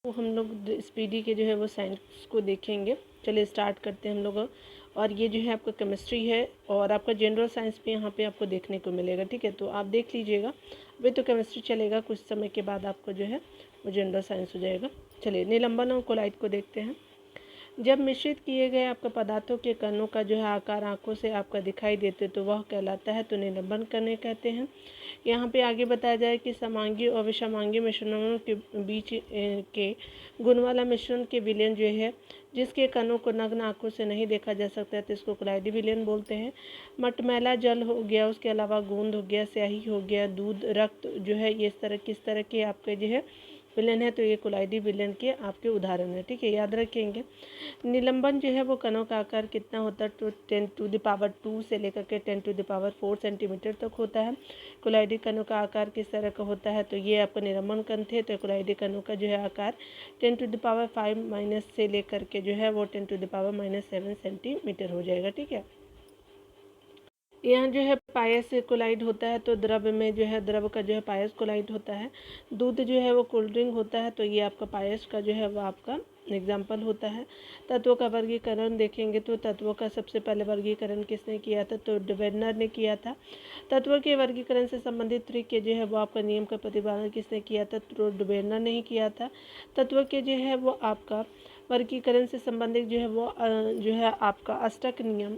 तो हम लोग स्पीडी के जो है वो साइंस को देखेंगे। चलिए स्टार्ट करते हैं हम लोग। और ये जो है आपका केमिस्ट्री है और आपका जनरल साइंस भी यहाँ पे आपको देखने को मिलेगा। ठीक है, तो आप देख लीजिएगा। अभी तो केमिस्ट्री चलेगा, कुछ समय के बाद आपको जो है वो जनरल साइंस हो जाएगा। चलिए निलंबन और कोलाइड को देखते हैं। जब मिश्रित किए गए आपके पदार्थों के कणों का जो है आकार आंखों से आपका दिखाई देते तो वह कहलाता है, तो निलंबन करने कहते हैं। यहाँ पे आगे बताया जाए कि समांगी और विषमांगी मिश्रणों के बीच के गुण वाला मिश्रण के विलयन जो है जिसके कणों को नग्न आंखों से नहीं देखा जा सकता है तो इसको कोलाइडी विलयन बोलते हैं। मटमैला जल हो गया, उसके अलावा गोंद हो गया, स्याही हो गया, दूध, रक्त जो है ये किस तरह के आपके जो है विलयन है, तो ये कोलाइडी विलयन के आपके उदाहरण है। ठीक है, याद रखेंगे। निलंबन जो है वो कणों का आकार कितना होता है, तो 10⁻² से लेकर के 10⁻4 सेंटीमीटर तक होता है। कोलाइडी कणों का आकार किस तरह का होता है, तो ये आपका निलंबन कण थे, तो कोलाइडी कणों का जो है आकार 10⁻5 से लेकर के जो है वो 10⁻7 सेंटीमीटर हो जाएगा। ठीक है, यहाँ जो है पायस कोलाइड होता है, तो द्रव में जो है द्रव का जो है पायस कोलाइड होता है। दूध जो है वो कोल्ड ड्रिंक होता है, तो ये आपका पायस का जो है वो आपका एग्जाम्पल होता है। तत्वों का वर्गीकरण देखेंगे तो तत्वों का सबसे पहले वर्गीकरण किसने किया था, तो डेवेनर ने किया था। तत्वों के वर्गीकरण से संबंधित तरीके जो है वो आपका नियम का प्रतिपादन किसने किया था, तो डेवेनर ने ही किया था। तत्वों के जो है वो आपका वर्गीकरण से संबंधित जो है वो जो है आपका अष्टक नियम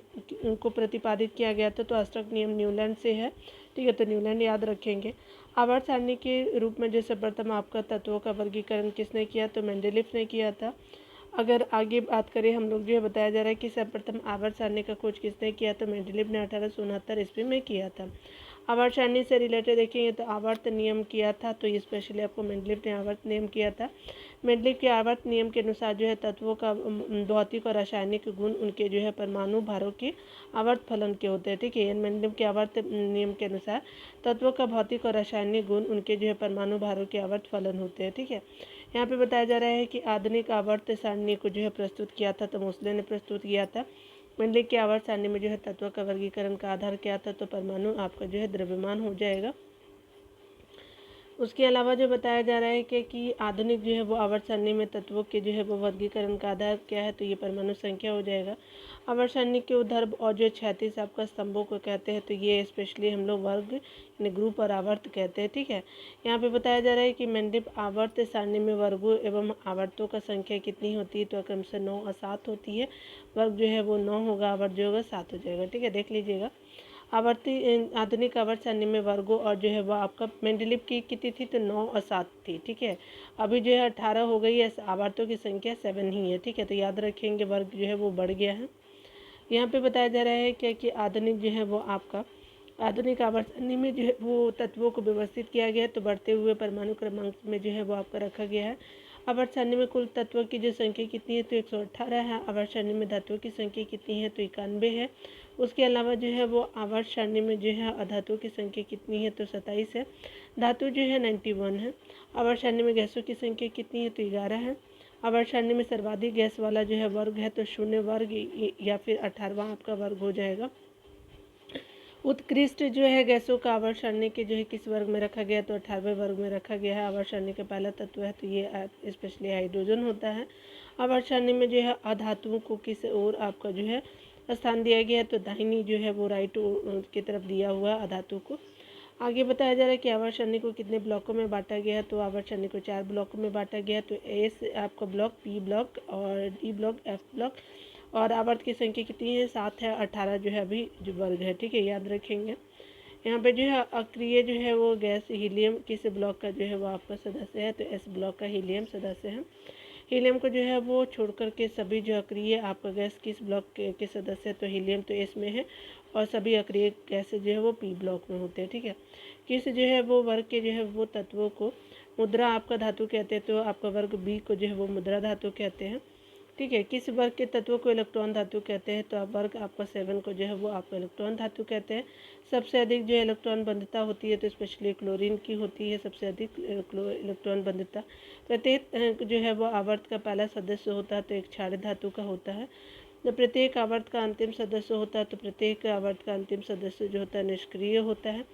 को प्रतिपादित किया गया था, तो अष्टक नियम न्यूलैंड से है। ठीक है, तो न्यूलैंड याद रखेंगे। आवर्त सारणी के रूप में जो सर्वप्रथम आपका तत्वों का वर्गीकरण किसने किया, तो मेंडेलीफ ने किया था। अगर आगे बात करें हम लोग जो है बताया जा रहा है कि सर्वप्रथम आवर्त सारणी का खोज किसने किया, तो मेंडेलीफ ने 1869 ईस्वी में किया था। आवर्त सारणी से रिलेटेड देखेंगे तो आवर्त नियम किया था, तो ये स्पेशली आपको मेंडेलीफ ने आवर्त नियम किया था। मेंडेलीफ के आवर्त नियम के अनुसार जो है तत्वों का भौतिक और रासायनिक गुण उनके जो है परमाणु भारों के आवर्त फलन के होते हैं। ठीक है, मेंडेलीफ के आवर्त नियम के अनुसार तत्वों का भौतिक और रासायनिक गुण उनके जो है परमाणु भारों के आवर्त फलन होते हैं। ठीक है, यहाँ पे बताया जा रहा है कि आधुनिक आवर्त सारणी को जो है प्रस्तुत किया था, तो मोसले ने प्रस्तुत किया था। मेंडेलीफ की आवर्त सारणी में जो है तत्वों का वर्गीकरण का आधार क्या था, तो परमाणु आपका जो है द्रव्यमान हो जाएगा। उसके अलावा जो बताया जा रहा है कि आधुनिक जो है वो आवर्त सारणी में तत्वों के जो है वो वर्गीकरण का आधार क्या है, तो ये परमाणु संख्या हो जाएगा। आवर्त सारणी के ऊर्ध्व और जो क्षैतिज आपका स्तंभों को कहते हैं, तो ये स्पेशली हम लोग वर्ग यानी ग्रुप और आवर्त कहते हैं। ठीक है, यहाँ पे बताया जा रहा है कि मेंडेलीफ आवर्त सारणी में वर्गों एवं आवर्तों का संख्या कितनी होती है, तो क्रमशः 9 और 7 होती है। वर्ग जो है वो 9 होगा, आवर्त जो होगा 7 हो जाएगा। ठीक है, देख लीजिएगा। आधुनिक आवर्त सारणी में वर्गों और जो है वो आपका मेंडेलीफ की कितनी थी, तो 9 और 7 थी। ठीक है, अभी जो है 18 हो गई है, आवर्तों की संख्या 7 ही है। ठीक है, तो याद रखेंगे वर्ग जो है वो बढ़ गया है। यहाँ पे बताया जा रहा है क्या कि आधुनिक जो है वो आपका आधुनिक आवर्त सारणी में जो है वो तत्वों को व्यवस्थित किया गया है, तो बढ़ते हुए परमाणु क्रमांक में जो है वो आपका रखा गया है। आवर्त सारणी में कुल तत्वों की जो संख्या कितनी है, तो 118 है। आवर्त सारणी में धातुओं की संख्या कितनी है, तो 91 है। उसके अलावा जो है वो आवर्त सारणी में जो है अधातुओं की संख्या कितनी है, तो 27 है। धातु जो है 91 है। आवर्त सारणी में गैसों की संख्या कितनी है, तो 11 है। आवर्त सारणी में सर्वाधिक गैस वाला जो है वर्ग है, तो 0 वर्ग या फिर 18वां आपका वर्ग हो जाएगा। उत्कृष्ट जो है गैसों का आवर्त सारणी के जो है किस वर्ग में रखा गया, तो 18वें वर्ग में रखा गया है। आवर्त सारणी का पहला तत्व है, तो ये स्पेशली हाइड्रोजन होता है। आवर्त सारणी में जो है अधातुओं को किस ओर आपका जो है स्थान दिया गया है, तो दाहिनी जो है वो राइट की तरफ दिया हुआ है अधातु को। आगे बताया जा रहा है कि आवर्त सारणी को कितने ब्लॉकों में बांटा गया है, तो आवर्त सारणी को 4 ब्लॉकों में बांटा गया है, तो एस आपका ब्लॉक, पी ब्लॉक और डी ब्लॉक, एफ ब्लॉक। और आवर्त की संख्या कितनी है, 7 है। 18 जो है अभी जो वर्ग है। ठीक है, याद रखेंगे। यहाँ पे जो है अक्रिय जो है वो गैस हीलियम किस ब्लॉक का जो है वो आपका सदस्य है, तो एस ब्लॉक का हीलियम सदस्य है। हीलियम को जो है वो छोड़ कर के सभी जो अक्रिय आपका गैस किस ब्लॉक के सदस्य है, तो हीलियम तो एस में है और सभी अक्रिय गैस जो है वो पी ब्लॉक में होते हैं। ठीक है, किस जो है वो वर्ग के जो है वो तत्वों को मुद्रा आपका धातु कहते हैं, तो आपका वर्ग बी को जो है वो मुद्रा धातु कहते हैं। ठीक है, किस वर्ग के तत्वों को इलेक्ट्रॉन धातु कहते हैं, तो आप वर्ग आपका 7 को जो है वो आपका इलेक्ट्रॉन धातु कहते हैं। सबसे अधिक जो इलेक्ट्रॉन बंधुता होती है, तो स्पेशली क्लोरीन की होती है सबसे अधिक इलेक्ट्रॉन बंधुता। प्रत्येक जो है वो आवर्त का पहला सदस्य होता है, तो एक क्षारीय धातु का होता है। जब प्रत्येक आवर्त का अंतिम सदस्य होता है, तो प्रत्येक आवर्त का अंतिम सदस्य जो होता है निष्क्रिय होता है।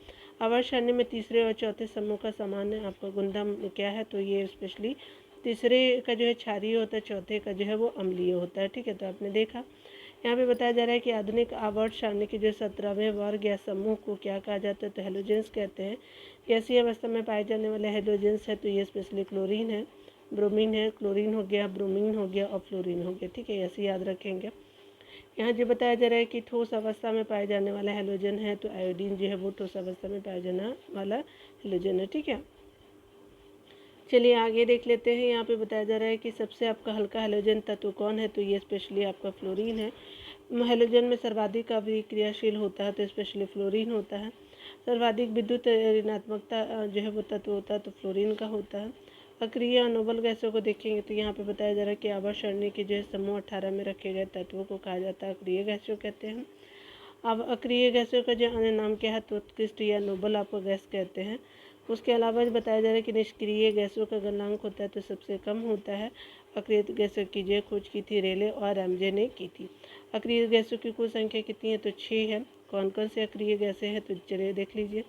आवर्त सारणी में तीसरे और चौथे समूह का सामान्य आपका गुणधर्म क्या है, तो ये स्पेशली तीसरे का जो है क्षारीय होता है, चौथे का जो है वो अम्लीय होता है। ठीक है, तो आपने देखा यहाँ पे बताया जा रहा है कि आधुनिक आवर्त सारणी के जो 17वें वर्ग या समूह को क्या कहा जाता है, तो हेलोजेंस कहते हैं। ऐसी अवस्था में पाए जाने वाले हेलोजेंस है तो ये स्पेशली क्लोरीन है, ब्रोमीन है, क्लोरीन हो गया, ब्रोमीन हो गया और फ्लोरीन हो गया। ठीक है, ऐसे याद रखेंगे। यहाँ जो बताया जा रहा है कि ठोस अवस्था में पाए जाने वाला हेलोजन है तो आयोडीन जो है वो ठोस अवस्था में पाया जाने वाला हेलोजन है। ठीक है, चलिए आगे देख लेते हैं। यहाँ पे बताया जा रहा है कि सबसे आपका हल्का हेलोजन तत्व कौन है, तो ये स्पेशली आपका फ्लोरीन है। हेलोजन में सर्वाधिक अभिक्रियाशील होता है तो स्पेशली फ्लोरीन होता है। सर्वाधिक विद्युत ऋणात्मकता जो है वो तत्व होता है तो फ्लोरीन का होता है। अक्रिय नोबल गैसों को देखेंगे तो यहाँ पे बताया जा रहा है कि आवर्त सारणी के जो है समूह 18 में रखे गए तत्वों को कहा जाता है अक्रिय गैसों कहते हैं। अब अक्रिय गैसों का जो अन्य नाम क्या है तो उत्कृष्ट या नोबल आपको गैस कहते हैं। उसके अलावा बताया जा रहा है कि निष्क्रिय गैसों का गलनांक होता है तो सबसे कम होता है। अक्रिय गैसों की जो खोज की थी रेले और रैमजे ने की थी। अक्रिय गैसों की कुल संख्या कितनी है तो 6 है। कौन कौन से अक्रिय गैसें हैं तो चलिए देख लीजिए।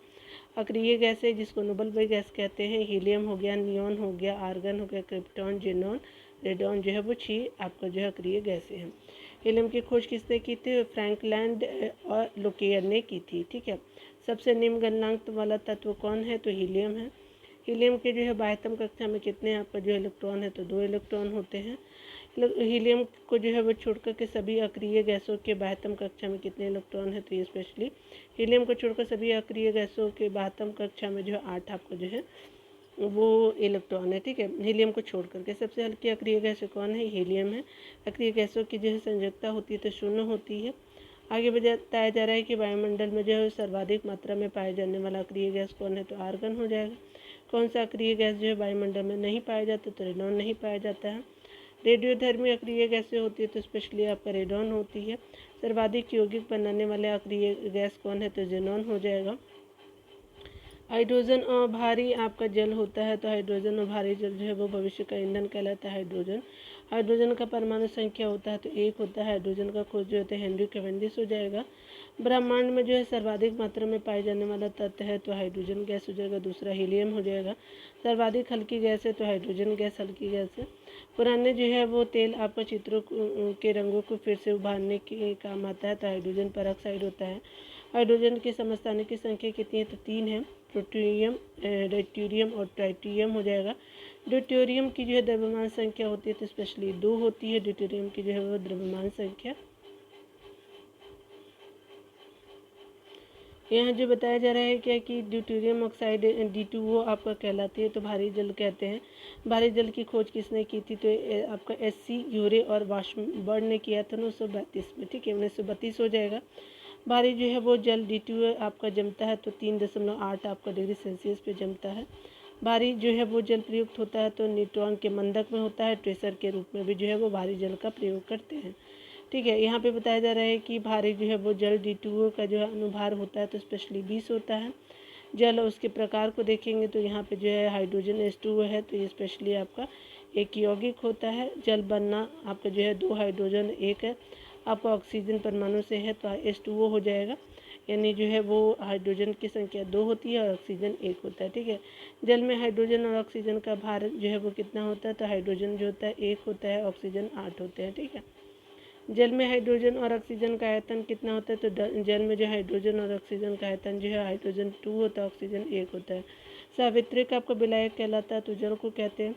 अक्रिय गैसें जिसको नोबल गैस कहते हैं, हीलियम हो गया, नियॉन हो गया, आर्गन हो गया, क्रिप्टॉन, जेनॉन, रेडॉन जो है वो 6 आपका जो है अक्रिय गैसें हैं। हीलियम की खोज किसने की थी, फ्रैंकलैंड और लोकेयर ने की थी। ठीक है, सबसे निम्न गलनांक वाला तत्व कौन है तो हीलियम है। हीलियम के जो है बाह्यतम कक्षा में कितने आपका जो इलेक्ट्रॉन है तो 2 इलेक्ट्रॉन होते हैं। हीलियम को जो है वो छोड़कर के सभी अक्रिय गैसों के बाह्यतम कक्षा में कितने इलेक्ट्रॉन है तो ये स्पेशली हीलियम को छोड़कर सभी अक्रिय गैसों के बाह्यतम कक्षा में जो है 8 आपका जो है वो इलेक्ट्रॉन है। ठीक है, हीलियम को छोड़ करके सबसे हल्की अक्रिय गैस कौन है, हीलियम है। अक्रिय गैसों की जो है संयोजकता होती है तो 0 होती है। आगे बताया जा रहा है कि वायुमंडल में जो है सर्वाधिक मात्रा में पाए जाने वाला अक्रिय गैस कौन है तो आर्गन हो जाएगा। कौन सा अक्रिय गैस जो है वायुमंडल में नहीं पाया जाता तो रेडॉन नहीं पाया जाता है। रेडियोधर्मी अक्रिय गैसें होती है तो स्पेशली आपका रेडॉन होती है। सर्वाधिक यौगिक बनाने वाले अक्रिय गैस कौन है तो जेनॉन हो जाएगा। हाइड्रोजन और भारी आपका जल होता है तो हाइड्रोजन और भारी जल जो है वो भविष्य का ईंधन कहलाता है हाइड्रोजन। हाइड्रोजन का परमाणु संख्या होता है तो 1 होता है। हाइड्रोजन का खोज जो होता है हेनरी कैवेंडिश हो जाएगा। ब्रह्मांड में जो है सर्वाधिक मात्रा में पाए जाने वाला तत्व है तो हाइड्रोजन गैस हो जाएगा। दूसरा हीलियम हो जाएगा। सर्वाधिक हल्की गैस है तो हाइड्रोजन गैस हल्की गैस है। पुराने जो है वो तेल आपका चित्रों के रंगों को फिर से उभारने के काम आता है तो हाइड्रोजन परऑक्साइड होता है। हाइड्रोजन की समस्थानिक की संख्या कितनी है तो 3 है। प्रोटियम, ड्यूटेरियम और ट्राइटियम हो जाएगा। ड्यूटेरियम की जो है द्रव्यमान संख्या होती है तो स्पेशली 2 होती है। ड्यूटेरियम की जो है वो द्रव्यमान संख्या। यहाँ जो बताया जा रहा है क्या कि ड्यूटेरियम ऑक्साइड D2O आपका कहलाती है तो भारी जल कहते हैं। भारी जल की खोज किसने की थी तो आपका SC यूरे और वाशबर्न ने किया था 1932 में। ठीक है, 1932 हो जाएगा। भारी जो है वो जल D2O आपका जमता है तो 3.8 आपका डिग्री सेल्सियस पे जमता है। भारी जो है वो जल प्रयुक्त होता है तो न्यूट्रॉन के मंदक में होता है। ट्रेसर के रूप में भी जो है वो भारी जल का प्रयोग करते हैं। ठीक है, यहाँ पे बताया जा रहा है कि भारी जो है वो जल D2O का जो है अनुभार होता है तो स्पेशली 20 होता है। जल और उसके प्रकार को देखेंगे तो यहाँ पे जो है हाइड्रोजन H2O है तो ये स्पेशली आपका एक यौगिक होता है। जल बनना आपका जो है 2 हाइड्रोजन 1 है आपका ऑक्सीजन परमाणु से है तो H2O हो जाएगा। यानी जो है वो हाइड्रोजन की संख्या 2 होती है और ऑक्सीजन 1 होता है। ठीक है, जल में हाइड्रोजन और ऑक्सीजन का भार जो है वो कितना होता है तो हाइड्रोजन जो होता है 1 होता है, ऑक्सीजन 8 होते हैं। ठीक है, जल में हाइड्रोजन और ऑक्सीजन का आयतन कितना होता है तो जल में जो हाइड्रोजन और ऑक्सीजन का आयतन जो है हाइड्रोजन 2 होता है, ऑक्सीजन 1 होता है। सावित्रिक आपका विलायक कहलाता है तो जल को कहते हैं।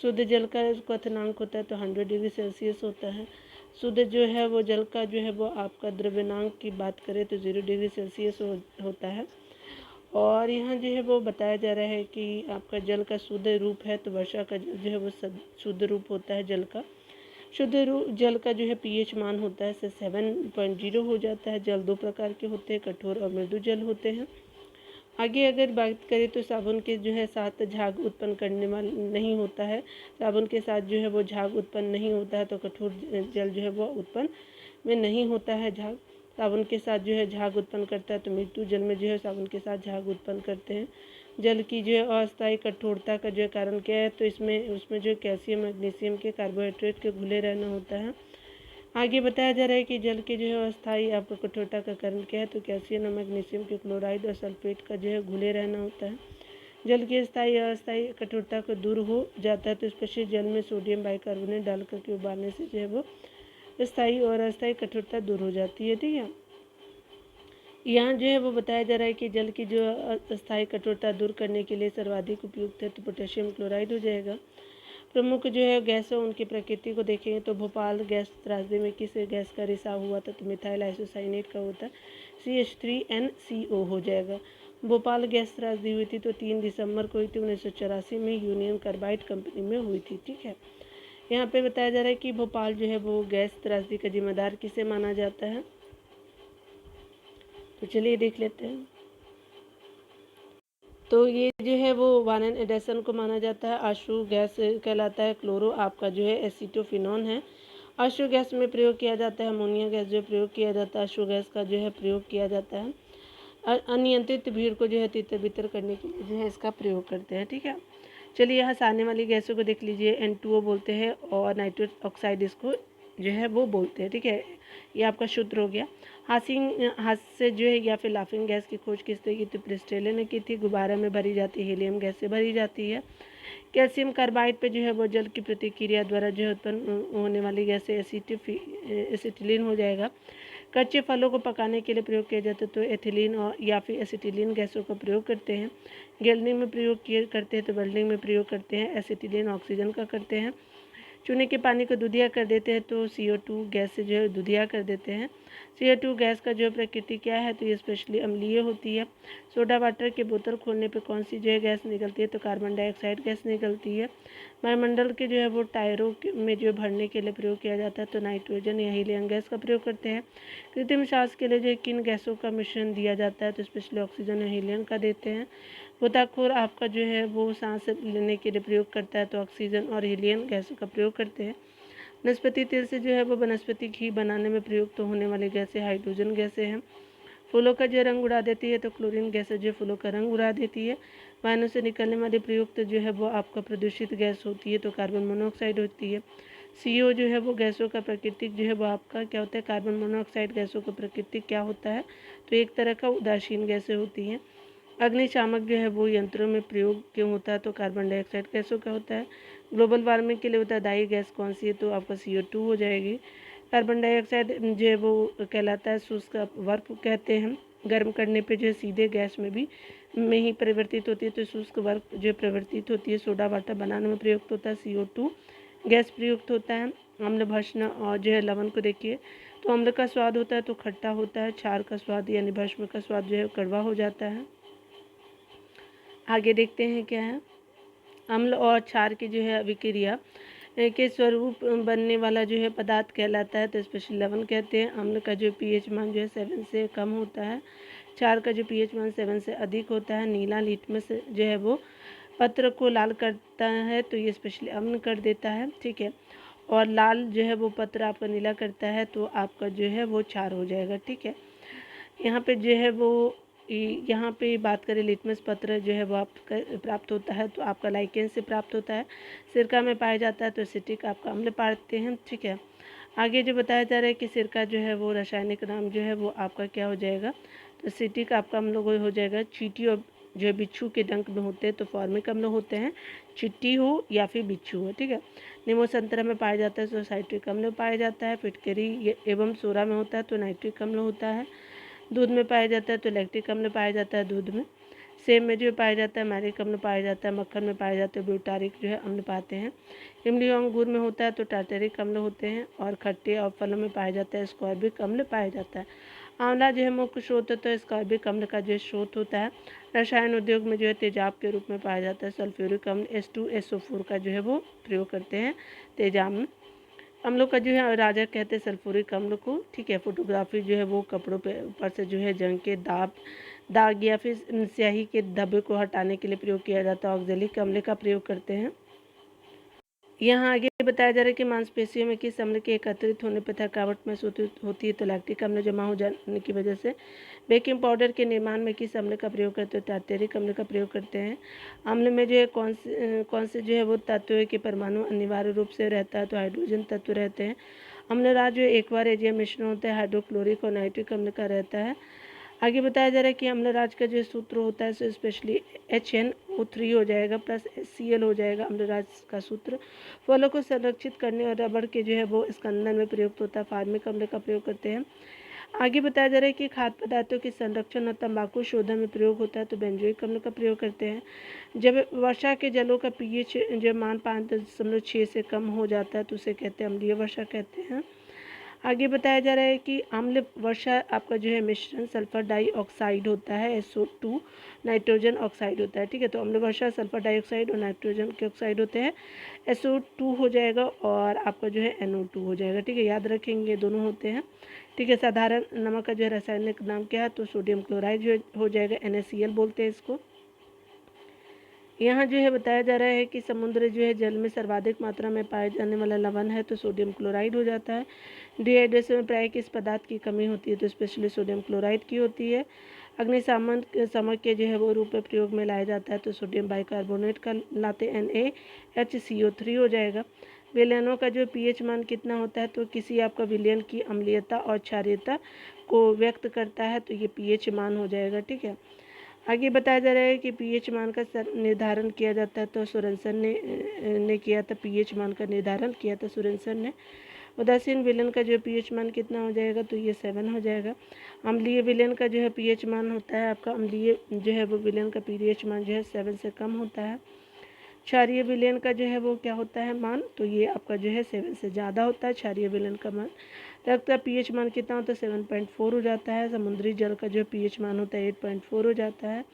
शुद्ध जल का क्वथनांक होता है तो 100 डिग्री सेल्सियस होता है। शुद्ध जो है वो जल का जो है वो आपका द्रव्यनांक की बात करें तो 0 डिग्री सेल्सियस होता है। और यहाँ जो है वो बताया जा रहा है कि आपका जल का शुद्ध रूप है तो वर्षा का जल जो है वो शुद्ध रूप होता है जल का। शुद्ध जल का जो है pH मान होता है 7.0 हो जाता है। जल 2 प्रकार के होते हैं, कठोर और मृदु जल होते हैं। आगे अगर बात करें तो साबुन के जो है साथ झाग उत्पन्न करने वाला नहीं होता है। साबुन के साथ जो है वो झाग उत्पन्न नहीं होता है तो कठोर जल जो है वो उत्पन्न में नहीं होता है झाग। साबुन के साथ जो है झाग उत्पन्न करता है तो मृदु जल में जो है साबुन के साथ झाग उत्पन्न करते हैं। जल की जो है अस्थायी कठोरता का जो कारण क्या है तो उसमें जो कैल्शियम मैग्नीशियम के कार्बोहाइड्रेट के घुले रहना होता है। आगे बताया जा रहा है कि जल के जो है अस्थायी आपको कठोरता का कारण क्या है तो कैल्शियम और मैग्नीशियम के क्लोराइड और सल्फेट का जो है घुले रहना होता है। जल की स्थायी या अस्थायी कठोरता को दूर हो जाता है। तो स्पेशली जल में सोडियम बाइकार्बोनेट डाल करके उबालने से जो है वो स्थायी और अस्थायी कठोरता दूर हो जाती है। ठीक है, यहाँ जो है वो बताया जा रहा है कि जल की जो अस्थायी कठोरता दूर करने के लिए सर्वाधिक उपयुक्त है तो पोटेशियम क्लोराइड हो जाएगा। प्रमुख जो है गैस है उनकी प्रकृति को देखेंगे तो भोपाल गैस त्रासदी में किस गैस का रिसाव हुआ था, तो मिथाइल आइसोसाइनेट का होता है CH3NCO हो जाएगा। भोपाल गैस त्रासदी हुई थी तो 3 दिसंबर को हुई थी 1984 में, यूनियन कार्बाइड कंपनी में हुई थी। ठीक है, यहाँ पे बताया जा रहा है कि भोपाल जो है वो गैस त्रासदी का जिम्मेदार किसे माना जाता है, तो चलिए देख लेते हैं। तो ये जो है वो वारेन एडेसन को माना जाता है। आशु गैस कहलाता है। क्लोरो आपका जो है एसीटोफिनॉन है। आशु गैस में प्रयोग किया जाता है। अमोनिया गैस जो प्रयोग किया जाता है, आशु गैस का जो है प्रयोग किया जाता है। अनियंत्रित भीड़ को जो है तितर बितर करने के लिए जो है इसका प्रयोग करते हैं। ठीक है, चलिए यहाँ से आने वाली गैसों को देख लीजिए। N2O बोलते हैं और नाइट्रस ऑक्साइड इसको जो है वो बोलते हैं। ठीक है, ये आपका सूत्र हो गया। हाथ से जो है या फिर लाफिंग गैस की खोज किसने की थी, प्रिस्टेले ने की थी। गुब्बारा में भरी जाती है, हीलियम गैस से भरी जाती है। कैल्शियम कार्बाइड पे जो है वो जल की प्रतिक्रिया द्वारा जो है उत्पन्न होने वाली गैस एसिटिलीन हो जाएगा। कच्चे फलों को पकाने के लिए प्रयोग किया जाता है तो एथिलीन और या फिर एसिटिलीन गैसों का प्रयोग करते हैं। गैल्डिंग में प्रयोग किए करते हैं तो वेल्डिंग में प्रयोग करते हैं। एसिटिलीन ऑक्सीजन का करते हैं। चूने के पानी को दूधिया कर देते हैं तो CO2 गैस से जो है दूधिया कर देते हैं। CO2 गैस का जो प्रकृति क्या है, तो ये स्पेशली अम्लीय होती है। सोडा वाटर की बोतल खोलने पे कौन सी जो है गैस निकलती है, तो कार्बन डाइऑक्साइड गैस निकलती है। वायुमंडल के जो है वो टायरों में जो भरने के लिए प्रयोग किया जाता है तो नाइट्रोजन या हीलियम गैस का प्रयोग करते हैं। कृत्रिम सांस के लिए जो है किन गैसों का मिश्रण दिया जाता है, तो स्पेशली ऑक्सीजन या हीलियम का देते हैं। गोताखोर आपका जो है वो सांस लेने के लिए प्रयोग करता है तो ऑक्सीजन और हीलियम गैसों का प्रयोग करते हैं। वनस्पति तेल से जो है वो वनस्पति घी बनाने में प्रयुक्त होने वाली गैसें हाइड्रोजन गैसें हैं। फूलों का जो रंग उड़ा देती है तो क्लोरीन गैस जो फूलों का रंग उड़ा देती है। वायु से निकलने वाली प्रयुक्त जो है वो आपका प्रदूषित गैस होती है तो कार्बन मोनोऑक्साइड होती है। CO जो है वो गैसों का प्राकृतिक जो है वो आपका क्या होता है, कार्बन मोनोऑक्साइड गैसों का प्राकृतिक क्या होता है, तो एक तरह का उदासीन गैसें होती हैं। अग्निशामक जो है वो यंत्रों में प्रयोग क्यों होता है, तो कार्बन डाइऑक्साइड गैसों का होता है। ग्लोबल वार्मिंग के लिए उत्तरदायी गैस कौन सी है, तो आपका CO2 हो जाएगी। कार्बन डाइऑक्साइड जो है वो कहलाता है शुष्क वाष्प कहते हैं। गर्म करने पे जो है सीधे गैस में ही परिवर्तित होती है तो शुष्क वाष्प जो परिवर्तित होती है सोडा वाटर बनाने में प्रयुक्त होता है। CO2 गैस प्रयुक्त होता है। अम्ल भस्म और जो है लवण को देखिए तो अम्ल का स्वाद होता है तो खट्टा होता है। क्षार का स्वाद यानी भस्म का स्वाद जो है कड़वा हो जाता है। आगे देखते हैं क्या है। अम्ल और क्षार की जो है अभिक्रिया के स्वरूप बनने वाला जो है पदार्थ कहलाता है तो स्पेशली लवण कहते हैं। अम्ल का जो pH मान जो है 7 से कम होता है। क्षार का जो pH मान 7 से अधिक होता है। नीला लिटमस जो है वो पत्र को लाल करता है तो ये स्पेशली अम्ल कर देता है। ठीक है, और लाल जो है वो पत्र आपका नीला करता है तो आपका जो है वो क्षार हो जाएगा। ठीक है, यहाँ पे जो है वो यहाँ पे बात करें लिटमस पत्र जो है वो आपका प्राप्त होता है तो आपका लाइकेन से प्राप्त होता है। सिरका में पाया जाता है तो एसिटिक आपका अम्ल पाते हैं। ठीक है, आगे जो बताया जा रहा है कि सिरका जो है वो रासायनिक नाम जो है वो आपका क्या हो जाएगा, तो एसिटिक आपका अम्ल हो जाएगा। चींटी और जो है बिच्छू के डंक में होते हैं तो फॉर्मिक अम्ल होते हैं, चींटी हो या फिर बिच्छू हो। ठीक है, नींबू संतरा में पाया जाता है तो साइट्रिक अम्ल पाया जाता है। फिटकरी एवं सोरा में होता है तो नाइट्रिक अम्ल होता है। दूध में पाया जाता है तो लैक्टिक अम्ल पाया जाता है दूध में। सेब में जो पाया जाता है मैरिक अम्ल पाया जाता है। मक्खन में पाया जाता है ब्यूटारिक जो है अम्ल पाते हैं। इमली और अंगूर में होता है तो टार्टेरिक अम्ल होते हैं। और खट्टे और फलों में पाया जाता है स्कॉर्बिक अम्ल पाया जाता है। आंवला जो है मुख्य स्रोत है तो स्कॉर्बिक अम्ल का जो स्रोत होता है। रसायन उद्योग में जो है तेजाब के रूप में पाया जाता है। सल्फ्यूरिक अम्ल H2SO4 का जो है वो प्रयोग करते हैं तेजाब में। अम्लों का जो है राजा कहते हैं सल्फ्यूरिक अम्ल को। ठीक है, फोटोग्राफी जो है वो कपड़ों पे ऊपर से जो है जंग के दाग या फिर स्याही के धब्बे को हटाने के लिए प्रयोग किया जाता है। ऑक्जेलिक अम्ल का प्रयोग करते हैं। यहाँ आगे बताया जा रहा है कि मांसपेशियों में किस अम्ल के एकत्रित होने पर थकावट महसूस होती है, तो लैक्टिक अम्ल जमा हो जाने की वजह से। बेकिंग पाउडर के निर्माण में किस अम्ल का प्रयोग करते हैं, टार्टेरिक अम्ल का प्रयोग करते हैं। अम्ल में जो है कौन से जो है वो तत्व के परमाणु अनिवार्य रूप से रहता है, तो हाइड्रोजन तत्व रहते हैं। अम्लराज जो एक्वा रेजियम मिश्रण होता है हाइड्रोक्लोरिक और नाइट्रिक अम्ल का रहता है। आगे बताया जा रहा है कि अम्लराज का जो सूत्र होता है सो स्पेशली HNO3 हो जाएगा प्लस HCl हो जाएगा अम्लराज का सूत्र। फलों को संरक्षित करने और रबड़ के जो है वो स्कंदन में प्रयुक्त होता है, फार्मिक अम्ल का प्रयोग करते हैं। आगे बताया जा रहा है कि खाद्य पदार्थों के संरक्षण और तंबाकू शोधन में प्रयोग होता है तो बेंजोइक अम्ल का प्रयोग करते हैं। जब वर्षा के जलों का pH जो मान 5.6 से कम हो जाता है तो उसे कहते हैं अम्लीय वर्षा कहते हैं। आगे बताया जा रहा है कि अम्ल वर्षा आपका जो है मिश्रण सल्फर डाइऑक्साइड होता है, SO2 नाइट्रोजन ऑक्साइड होता है, ठीक है। तो अम्ल वर्षा सल्फर डाइऑक्साइड और नाइट्रोजन के ऑक्साइड होते हैं, SO2 हो जाएगा और आपका जो है NO2 हो जाएगा, ठीक है। याद रखेंगे दोनों होते हैं, ठीक है। साधारण नमक का जो है रासायनिक नाम क्या है तो सोडियम क्लोराइड जो हो जाएगा, NaCl बोलते हैं इसको। यहाँ जो है बताया जा रहा है कि समुद्र जो है जल में सर्वाधिक मात्रा में पाए जाने वाला लवण है तो सोडियम क्लोराइड हो जाता है। डिहाइड्रेशन में प्राय किस पदार्थ की कमी होती है तो स्पेशली सोडियम क्लोराइड की होती है। अग्निशामन समक के जो है वो रूप में प्रयोग में लाया जाता है तो सोडियम बाइकार्बोनेट का लाते NaHCO3 हो जाएगा। विलयनों का जो pH मान कितना होता है तो किसी आपका विलयन की अम्लीयता और क्षारीयता को व्यक्त करता है तो ये pH मान हो जाएगा, ठीक है। आगे बताया जा रहा है कि pH मान का निर्धारण किया जाता है तो सोरेनसन ने किया था, pH मान का निर्धारण किया था सोरेनसन ने। उदासीन विलयन का जो pH मान कितना हो जाएगा तो ये 7 हो जाएगा। अम्लीय विलयन का जो है pH मान होता है आपका, अम्लीय जो है वो विलयन का pH मान जो है 7 से कम होता है। क्षारीय विलयन का जो है वो क्या होता है मान तो ये आपका जो है 7 से ज़्यादा होता है क्षारीय विलयन का मान। रक्त का pH मान कितना होता है 7.4 हो जाता है। समुद्री जल का जो pH मान होता है 8.4 हो जाता है।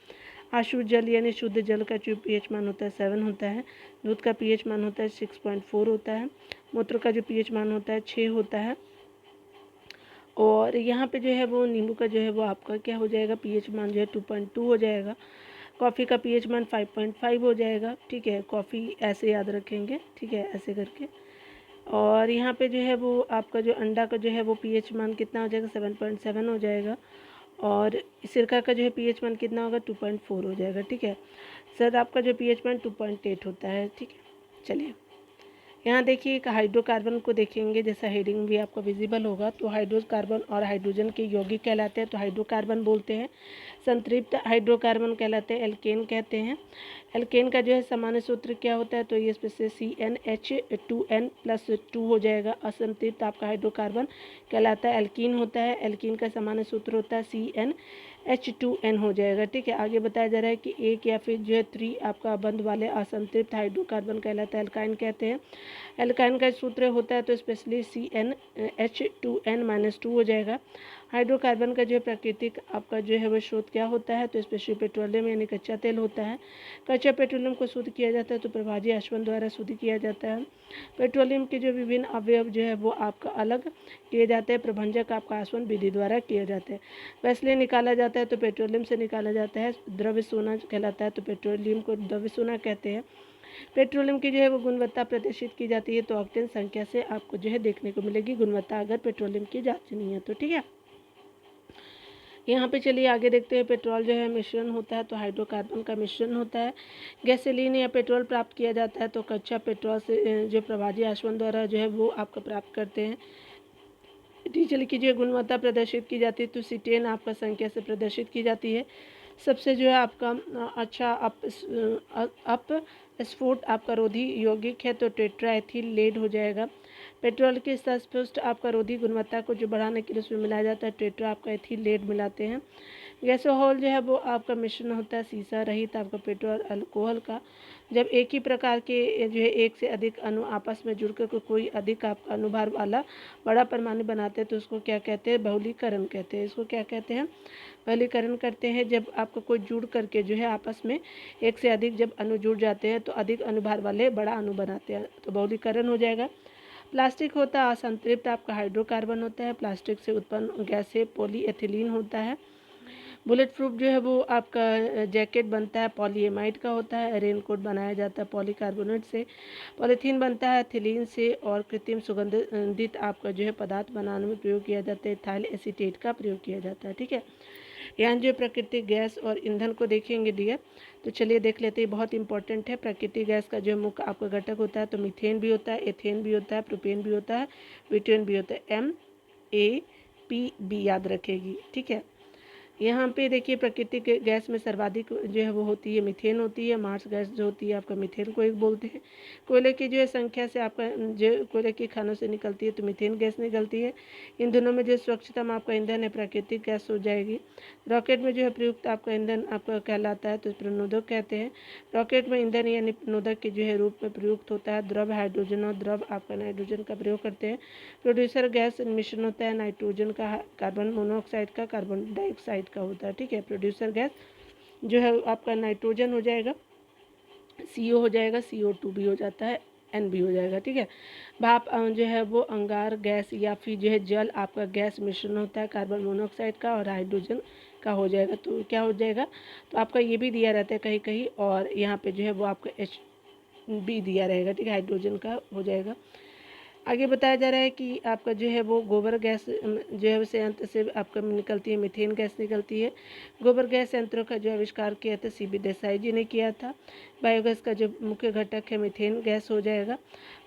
आशु जल यानी शुद्ध जल का जो pH मान होता है 7 होता है। दूध का pH मान होता है 6.4 होता है। मूत्र का जो pH मान होता है 6 होता है। और यहाँ पे जो है वो नींबू का जो है वो आपका क्या हो जाएगा pH मान जो है 2.2 हो जाएगा। कॉफ़ी का pH मान 5.5 हो जाएगा, ठीक है। कॉफ़ी ऐसे याद रखेंगे, ठीक है, ऐसे करके। और यहाँ पे जो है वो आपका जो अंडा का जो है वो pH मान कितना हो जाएगा 7.7 हो जाएगा। और सिरका का जो है pH मान कितना होगा 2.4 हो जाएगा, ठीक है। सर आपका जो pH मान 2.8 होता है, ठीक है। चलिए यहाँ देखिए एक हाइड्रोकार्बन को देखेंगे, जैसा हेडिंग भी आपको विजिबल होगा। तो हाइड्रोकार्बन और हाइड्रोजन के यौगिक कहलाते हैं तो हाइड्रोकार्बन बोलते हैं। संतृप्त हाइड्रोकार्बन कहलाते हैं, एल्केन कहते हैं। एल्केन का जो है सामान्य सूत्र क्या होता है तो ये स्पेशली CnH2n+2 हो जाएगा। असंतृप्त आपका हाइड्रोकार्बन कहलाता है एल्कीन होता है। एल्कीन का सामान्य सूत्र होता है CnH2n हो जाएगा, ठीक है। आगे बताया जा रहा है कि एक या फिर जो है 3 आपका बंध वाले असंतृप्त हाइड्रोकार्बन कहलाता है एल्काइन कहते हैं। एल्काइन का सूत्र होता है तो स्पेशली CnH2n-2 हो जाएगा। हाइड्रोकार्बन का जो है प्राकृतिक आपका जो है वो स्रोत क्या होता है तो स्पेशली पेट्रोलियम यानी कच्चा तेल होता है। कच्चा पेट्रोलियम को शुद्ध किया जाता है तो प्रभाजी आसवन द्वारा शुद्ध किया जाता है। पेट्रोलियम के जो विभिन्न अवयव जो है वो आपका अलग किए जाते हैं, प्रभंजक आपका आसवन विधि द्वारा किया जाता है। वैसले निकाला जाता है तो पेट्रोलियम से निकाला जाता है। द्रव्य सोना कहलाता है तो पेट्रोलियम को द्रव्य सोना कहते हैं। पेट्रोलियम की जो है वो गुणवत्ता प्रदर्शित की जाती है तो ऑक्टेन संख्या से आपको जो है देखने को मिलेगी गुणवत्ता अगर पेट्रोलियम की जांचनी है तो, ठीक है। यहाँ पे चलिए आगे देखते हैं। पेट्रोल जो है मिश्रण होता है तो हाइड्रोकार्बन का मिश्रण होता है। गैसोलीन या पेट्रोल प्राप्त किया जाता है तो कच्चा पेट्रोल से जो प्रभाजी आसवन द्वारा जो है वो आपका प्राप्त करते हैं। डीजल की जो गुणवत्ता प्रदर्शित की जाती है तो C10 आपका संख्या से प्रदर्शित की जाती है। सबसे जो है आपका अच्छा अप स्फोट आपका रोधी यौगिक है तो टेट्राएथिल लेड हो जाएगा। पेट्रोल के स्पष्ट आपका रोधी गुणवत्ता को जो बढ़ाने के लिए उसमें मिलाया जाता है टेट्रा आपका एथिल लेड मिलाते हैं। गैसोहॉल जो है वो आपका मिश्रण होता है सीसा रहित आपका पेट्रोल अल्कोहल का। जब एक ही प्रकार के जो है एक से अधिक अणु आपस में जुड़कर कोई अधिक आपका अनुभार वाला बड़ा परमाणु बनाते हैं तो उसको क्या कहते हैं बहुलीकरण कहते हैं। इसको क्या कहते हैं बहुलीकरण करते हैं। जब आपको कोई जुड़ करके जो है आपस में एक से अधिक जब अणु जुड़ जाते हैं तो अधिक अनुभार वाले बड़ा अणु बनाते हैं तो बहुलीकरण हो जाएगा। प्लास्टिक होता है असंतृप्त आपका हाइड्रोकार्बन होता है। प्लास्टिक से उत्पन्न गैस से पॉलीएथिलीन होता है। बुलेट प्रूफ जो है वो आपका जैकेट बनता है पॉलीएमाइड का होता है। रेनकोट बनाया जाता है पॉलीकार्बोनेट से। पॉलीथीन बनता है एथिलीन से। और कृत्रिम सुगंधित आपका जो है पदार्थ बनाने में प्रयोग किया जाता है इथाइल एसीटेट का प्रयोग किया जाता है, ठीक है। यहाँ जो प्राकृतिक गैस और ईंधन को देखेंगे डियर तो चलिए देख लेते हैं, बहुत इंपॉर्टेंट है। प्राकृतिक गैस का जो मुख्य आपका घटक होता है तो मीथेन भी होता है, एथेन भी होता है, प्रोपेन भी होता है, ब्यूटेन भी होता है। MAPB याद रखेगी, ठीक है। यहाँ पे देखिए प्राकृतिक गैस में सर्वाधिक जो है वो होती है मीथेन होती है। मार्स गैस जो होती है आपका मीथेन को एक बोलते हैं। कोयले की जो है संख्या से आपका जो कोयले की खानों से निकलती है तो मीथेन गैस निकलती है। इन दोनों में जो स्वच्छतम आपका ईंधन है प्राकृतिक गैस हो जाएगी। रॉकेट में जो है प्रयुक्त आपका ईंधन आपका कहलाता है तो प्रणोदक कहते हैं। रॉकेट में ईंधन यानी प्रणोदक के जो है रूप में प्रयुक्त होता है। द्रव हाइड्रोजन और द्रव आपका नाइट्रोजन का प्रयोग करते हैं। प्रोड्यूसर गैस मिश्रण होता है नाइट्रोजन का, कार्बन मोनोऑक्साइड का, कार्बन डाइऑक्साइड का होता है। ठीक है, प्रोड्यूसर गैस जो है आपका नाइट्रोजन हो जाएगा, CO हो जाएगा, CO2 भी हो जाता है, N भी हो जाएगा। ठीक है, भाप जो है वो अंगार गैस या फिर जो है जल आपका गैस मिश्रण होता है कार्बन मोनोऑक्साइड का और हाइड्रोजन का हो जाएगा। तो क्या हो जाएगा, तो आपका ये भी दिया रहता है कहीं कहीं, और यहाँ पे जो है वो आपका H भी दिया रहेगा। ठीक है, हाइड्रोजन का हो जाएगा। आगे बताया जा रहा है कि आपका जो है वो गोबर गैस जो है संयंत्र से आपका निकलती है, मीथेन गैस निकलती है। गोबर गैस यंत्रों का जो आविष्कार किया था CB देसाई जी ने किया था। बायोगैस का जो मुख्य घटक है मीथेन गैस हो जाएगा।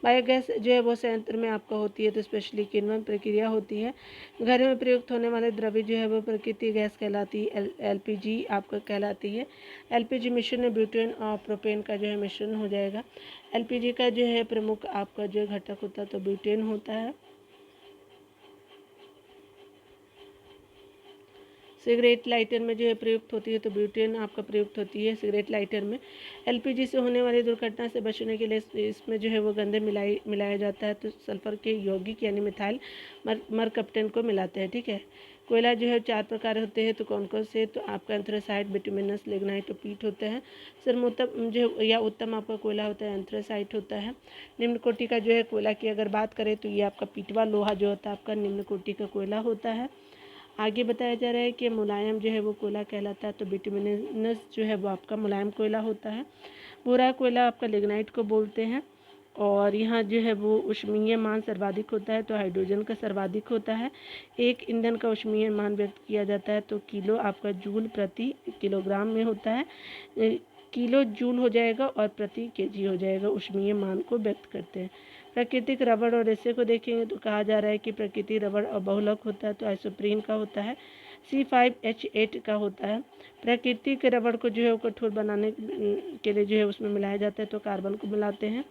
बायोगैस जो है वो संयंत्र में आपका होती है तो स्पेशली किण्वन प्रक्रिया होती है। घर में प्रयुक्त होने वाले द्रव्य जो है वो प्राकृतिक गैस कहलाती है, LPG आपका कहलाती है। LPG मिश्रण में ब्यूटेन और प्रोपेन का जो है मिश्रण हो जाएगा। LPG का जो है प्रमुख आपका जो घटक होता है तो ब्यूटेन होता है। सिगरेट लाइटर में जो है प्रयुक्त होती है तो ब्यूटेन आपका प्रयुक्त होती है सिगरेट लाइटर में। LPG से होने वाली दुर्घटना से बचने के लिए इसमें जो है वो गंधे मिलाया जाता है तो सल्फर के यौगिक यानी मिथाइल मरकप्टन को मिलाते हैं। ठीक है, कोयला जो है 4 प्रकार होते हैं तो कौन कौन से, तो आपका एंथ्रेसाइट, बिटुमिनस, लिग्नाइट और पीट होते हैं। सर्वोत्तम जो या उत्तम आपका कोयला होता है एंथ्रेसाइट होता है। निम्न कोटि का जो है कोयला की अगर बात करें तो ये आपका पीटवा लोहा जो होता है आपका निम्न कोटि का कोयला होता है। आगे बताया जा रहा है कि मुलायम जो है वो कोयला कहलाता है तो बिटुमिनस जो है वो आपका मुलायम कोयला होता है। भूरा कोयला आपका लिग्नाइट को बोलते हैं। और यहाँ जो है वो ऊष्मीय मान सर्वाधिक होता है तो हाइड्रोजन का सर्वाधिक होता है। एक ईंधन का ऊष्मीय मान व्यक्त किया जाता है तो किलो आपका जूल प्रति किलोग्राम में होता है। किलो जूल हो जाएगा और प्रति केजी हो जाएगा, ऊष्मीय मान को व्यक्त करते हैं। प्राकृतिक रबड़ और रेसे को देखेंगे तो कहा जा रहा है कि प्राकृतिक रबड़ और बहुलक होता है तो आइसोप्रीन का होता है, C5H8 का होता है। प्राकृतिक रबड़ को जो है कठोर बनाने के लिए जो है उसमें मिलाया जाता है तो कार्बन को मिलाते हैं।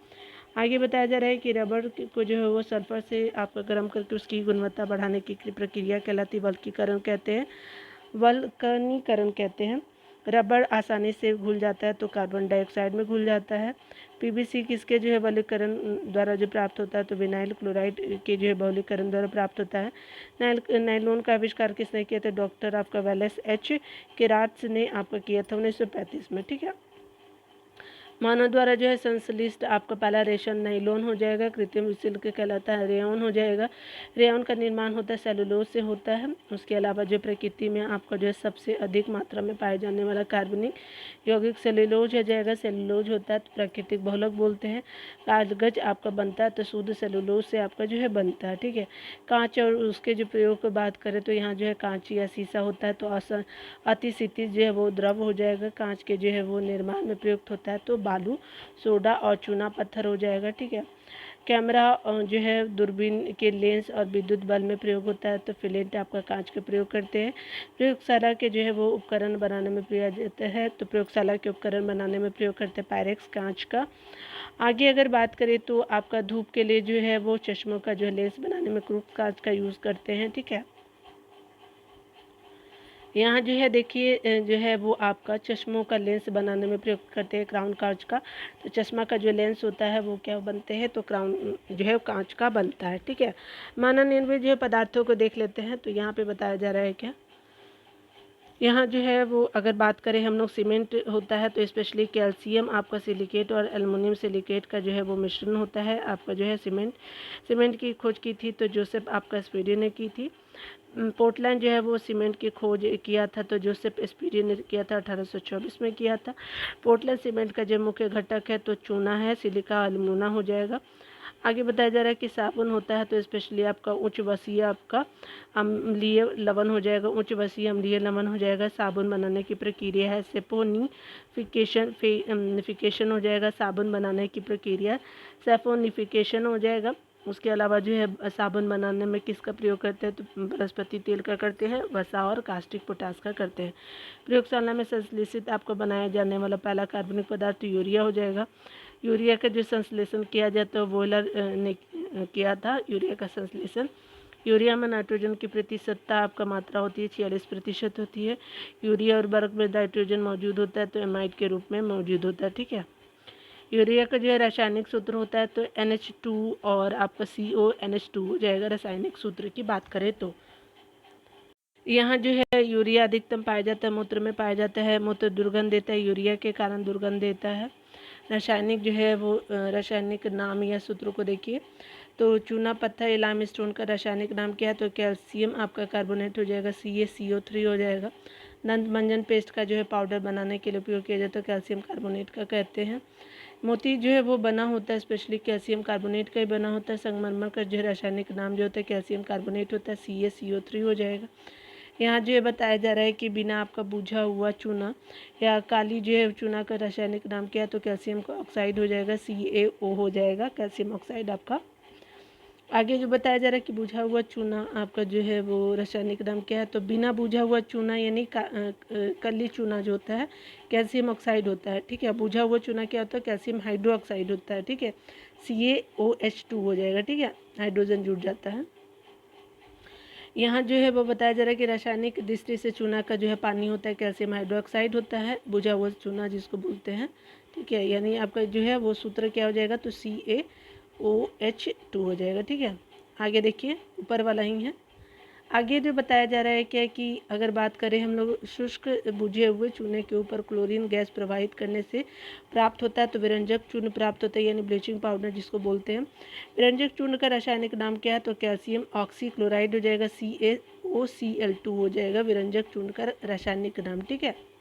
आगे बताया जा रहा है कि रबड़ को जो है वो सल्फर से आपका गर्म करके उसकी गुणवत्ता बढ़ाने की प्रक्रिया कहलाती है, वल्कनीकरण कहते हैं। रबड़ आसानी से घुल जाता है तो कार्बन डाइऑक्साइड में घुल जाता है। PVC किसके जो है बहुलीकरण द्वारा जो प्राप्त होता है तो विनाइल क्लोराइड के जो है बहुलीकरण द्वारा प्राप्त होता है। नायलॉन का आविष्कार किसने किया था, डॉक्टर आपका वेलेस H केराट्स ने आपका किया था 1935 में। ठीक है, मानव द्वारा जो है संश्लिष्ट आपका पहला रेशम नाइलॉन हो जाएगा। कृत्रिम सिल्क कहलाता है रेयॉन हो जाएगा। रेयॉन का निर्माण होता है सेलुलोज से होता है। उसके अलावा जो प्रकृति में आपका जो है सबसे अधिक मात्रा में पाए जाने वाला कार्बनिक यौगिक सेलुलोज हो जाएगा। सेलुलोज होता है तो प्राकृतिक बहुलक बोलते हैं। कागज आपका बनता है तो शुद्ध सेलुलोज से आपका जो है बनता है। ठीक है, कांच और उसके जो प्रयोग की बात करें तो यहाँ जो है कांच या शीशा होता है तो अतिशीतिज जो है वो द्रव हो जाएगा। कांच के जो है वो निर्माण में प्रयुक्त होता है तो बालू, सोडा और चूना पत्थर हो जाएगा। ठीक है, कैमरा जो है दूरबीन के लेंस और विद्युत बल्ब में प्रयोग होता है तो फिलेट आपका कांच का प्रयोग करते हैं। प्रयोगशाला के जो है वो उपकरण बनाने में प्रयोग जाता है तो प्रयोगशाला के उपकरण बनाने में प्रयोग करते हैं पायरेक्स कांच का। आगे अगर बात करें तो आपका धूप के लिए जो है वो चश्मों का जो है लेंस बनाने में क्रूप कांच का यूज़ करते हैं। ठीक है, यहाँ जो है देखिए जो है वो आपका चश्मों का लेंस बनाने में प्रयोग करते हैं क्राउन कांच का। तो चश्मा का जो लेंस होता है वो क्या बनते हैं तो क्राउन जो है कांच का बनता है। ठीक है, मानव जो है पदार्थों को देख लेते हैं तो यहाँ पे बताया जा रहा है क्या, यहाँ जो है वो अगर बात करें हम लोग सीमेंट होता है तो स्पेशली कैल्शियम आपका सिलिकेट और एल्युमिनियम सिलिकेट का जो है वो मिश्रण होता है आपका जो है सीमेंट की खोज की थी तो जोसेफ आपका स्पीडी ने की थी। पोर्टलैंड जो है वो सीमेंट की खोज किया था तो जोसेफ स्पीडी ने किया था 1824 में किया था। पोर्टलैंड सीमेंट का जो मुख्य घटक है तो चूना है, सिलिका अल्मुना हो जाएगा। आगे बताया जा रहा है कि साबुन होता है तो स्पेशली आपका उच्च वसीय आपका अम्लीय लवण हो जाएगा, उच्च वसीय अम्लीय लवण हो जाएगा। साबुन बनाने की प्रक्रिया है सैपोनिफिकेशन हो जाएगा, साबुन बनाने की प्रक्रिया सैपोनिफिकेशन हो जाएगा। उसके अलावा जो है साबुन बनाने में किसका प्रयोग करते हैं, तो वनस्पति तेल का करते हैं, वसा और कास्टिक पोटास का करते हैं। प्रयोगशाला में संश्लेषित आपको बनाया जाने वाला पहला कार्बनिक पदार्थ यूरिया हो जाएगा। यूरिया का जो संश्लेषण किया जाता है वोयलर ने किया था यूरिया का संश्लेषण। यूरिया में नाइट्रोजन की प्रतिशतता आपका मात्रा होती है 46% होती है। यूरिया और बर्फ में नाइट्रोजन मौजूद होता है तो एमाइड के रूप में मौजूद होता है, ठीक है। यूरिया का जो है रासायनिक सूत्र होता है तो NH2 और आपका CONH2 हो जाएगा रासायनिक सूत्र की बात करें तो। यहाँ जो है यूरिया अधिकतम पाया जाता है, मूत्र में पाया जाता है। मूत्र दुर्गंध देता है, यूरिया के कारण दुर्गंध देता है। रासायनिक जो है वो रासायनिक नाम या सूत्र को देखिए तो चूना पत्थर या लाइमस्टोन का रासायनिक नाम क्या है, तो कैल्शियम आपका कार्बोनेट हो जाएगा, CaCO3 हो जाएगा। दंत मंजन पेस्ट का जो है पाउडर बनाने के लिए उपयोग किया जाता है, कैल्शियम कार्बोनेट का कहते हैं। मोती जो है वो बना होता है स्पेशली कैल्शियम कार्बोनेट का ही बना होता है। संगमरमर का जो है रासायनिक नाम जो होता है कैल्शियम कार्बोनेट होता है, CaCO3 हो जाएगा। यहाँ जो है बताया जा रहा है कि बिना आपका बुझा हुआ चूना या काली जो है चूना का रासायनिक नाम क्या है, तो कैल्शियम का ऑक्साइड हो जाएगा, CaO हो जाएगा, कैल्शियम ऑक्साइड आपका। आगे जो बताया जा रहा है कि बुझा हुआ चूना आपका जो है वो रासायनिक नाम क्या है, तो बिना बुझा हुआ चूना यानी कली चूना जो होता है कैल्शियम ऑक्साइड होता है, ठीक है। बुझा हुआ चूना क्या होता है, कैल्शियम हाइड्रो ऑक्साइड होता है, ठीक है, CaOH2 हो जाएगा, ठीक है, हाइड्रोजन जुड़ जाता है। यहाँ जो है वो बताया जा रहा है कि रासायनिक दृष्टि से चूना का जो है पानी होता है कैल्शियम हाइड्रोक्साइड होता है, बुझा हुआ चूना जिसको बोलते हैं, ठीक है। यानी आपका जो है वो सूत्र क्या हो जाएगा, तो CaOH2 हो जाएगा, ठीक है। आगे देखिए ऊपर वाला ही है। आगे जो बताया जा रहा है क्या कि अगर बात करें हम लोग शुष्क बुझे हुए चूने के ऊपर क्लोरीन गैस प्रवाहित करने से प्राप्त होता है तो विरंजक चूर्ण प्राप्त होता है, यानी ब्लीचिंग पाउडर जिसको बोलते हैं। विरंजक चूर्ण का रासायनिक नाम क्या है, तो कैल्शियम ऑक्सीक्लोराइड हो जाएगा, CaOCl2 हो जाएगा विरंजक चूर्ण का रासायनिक नाम, ठीक है।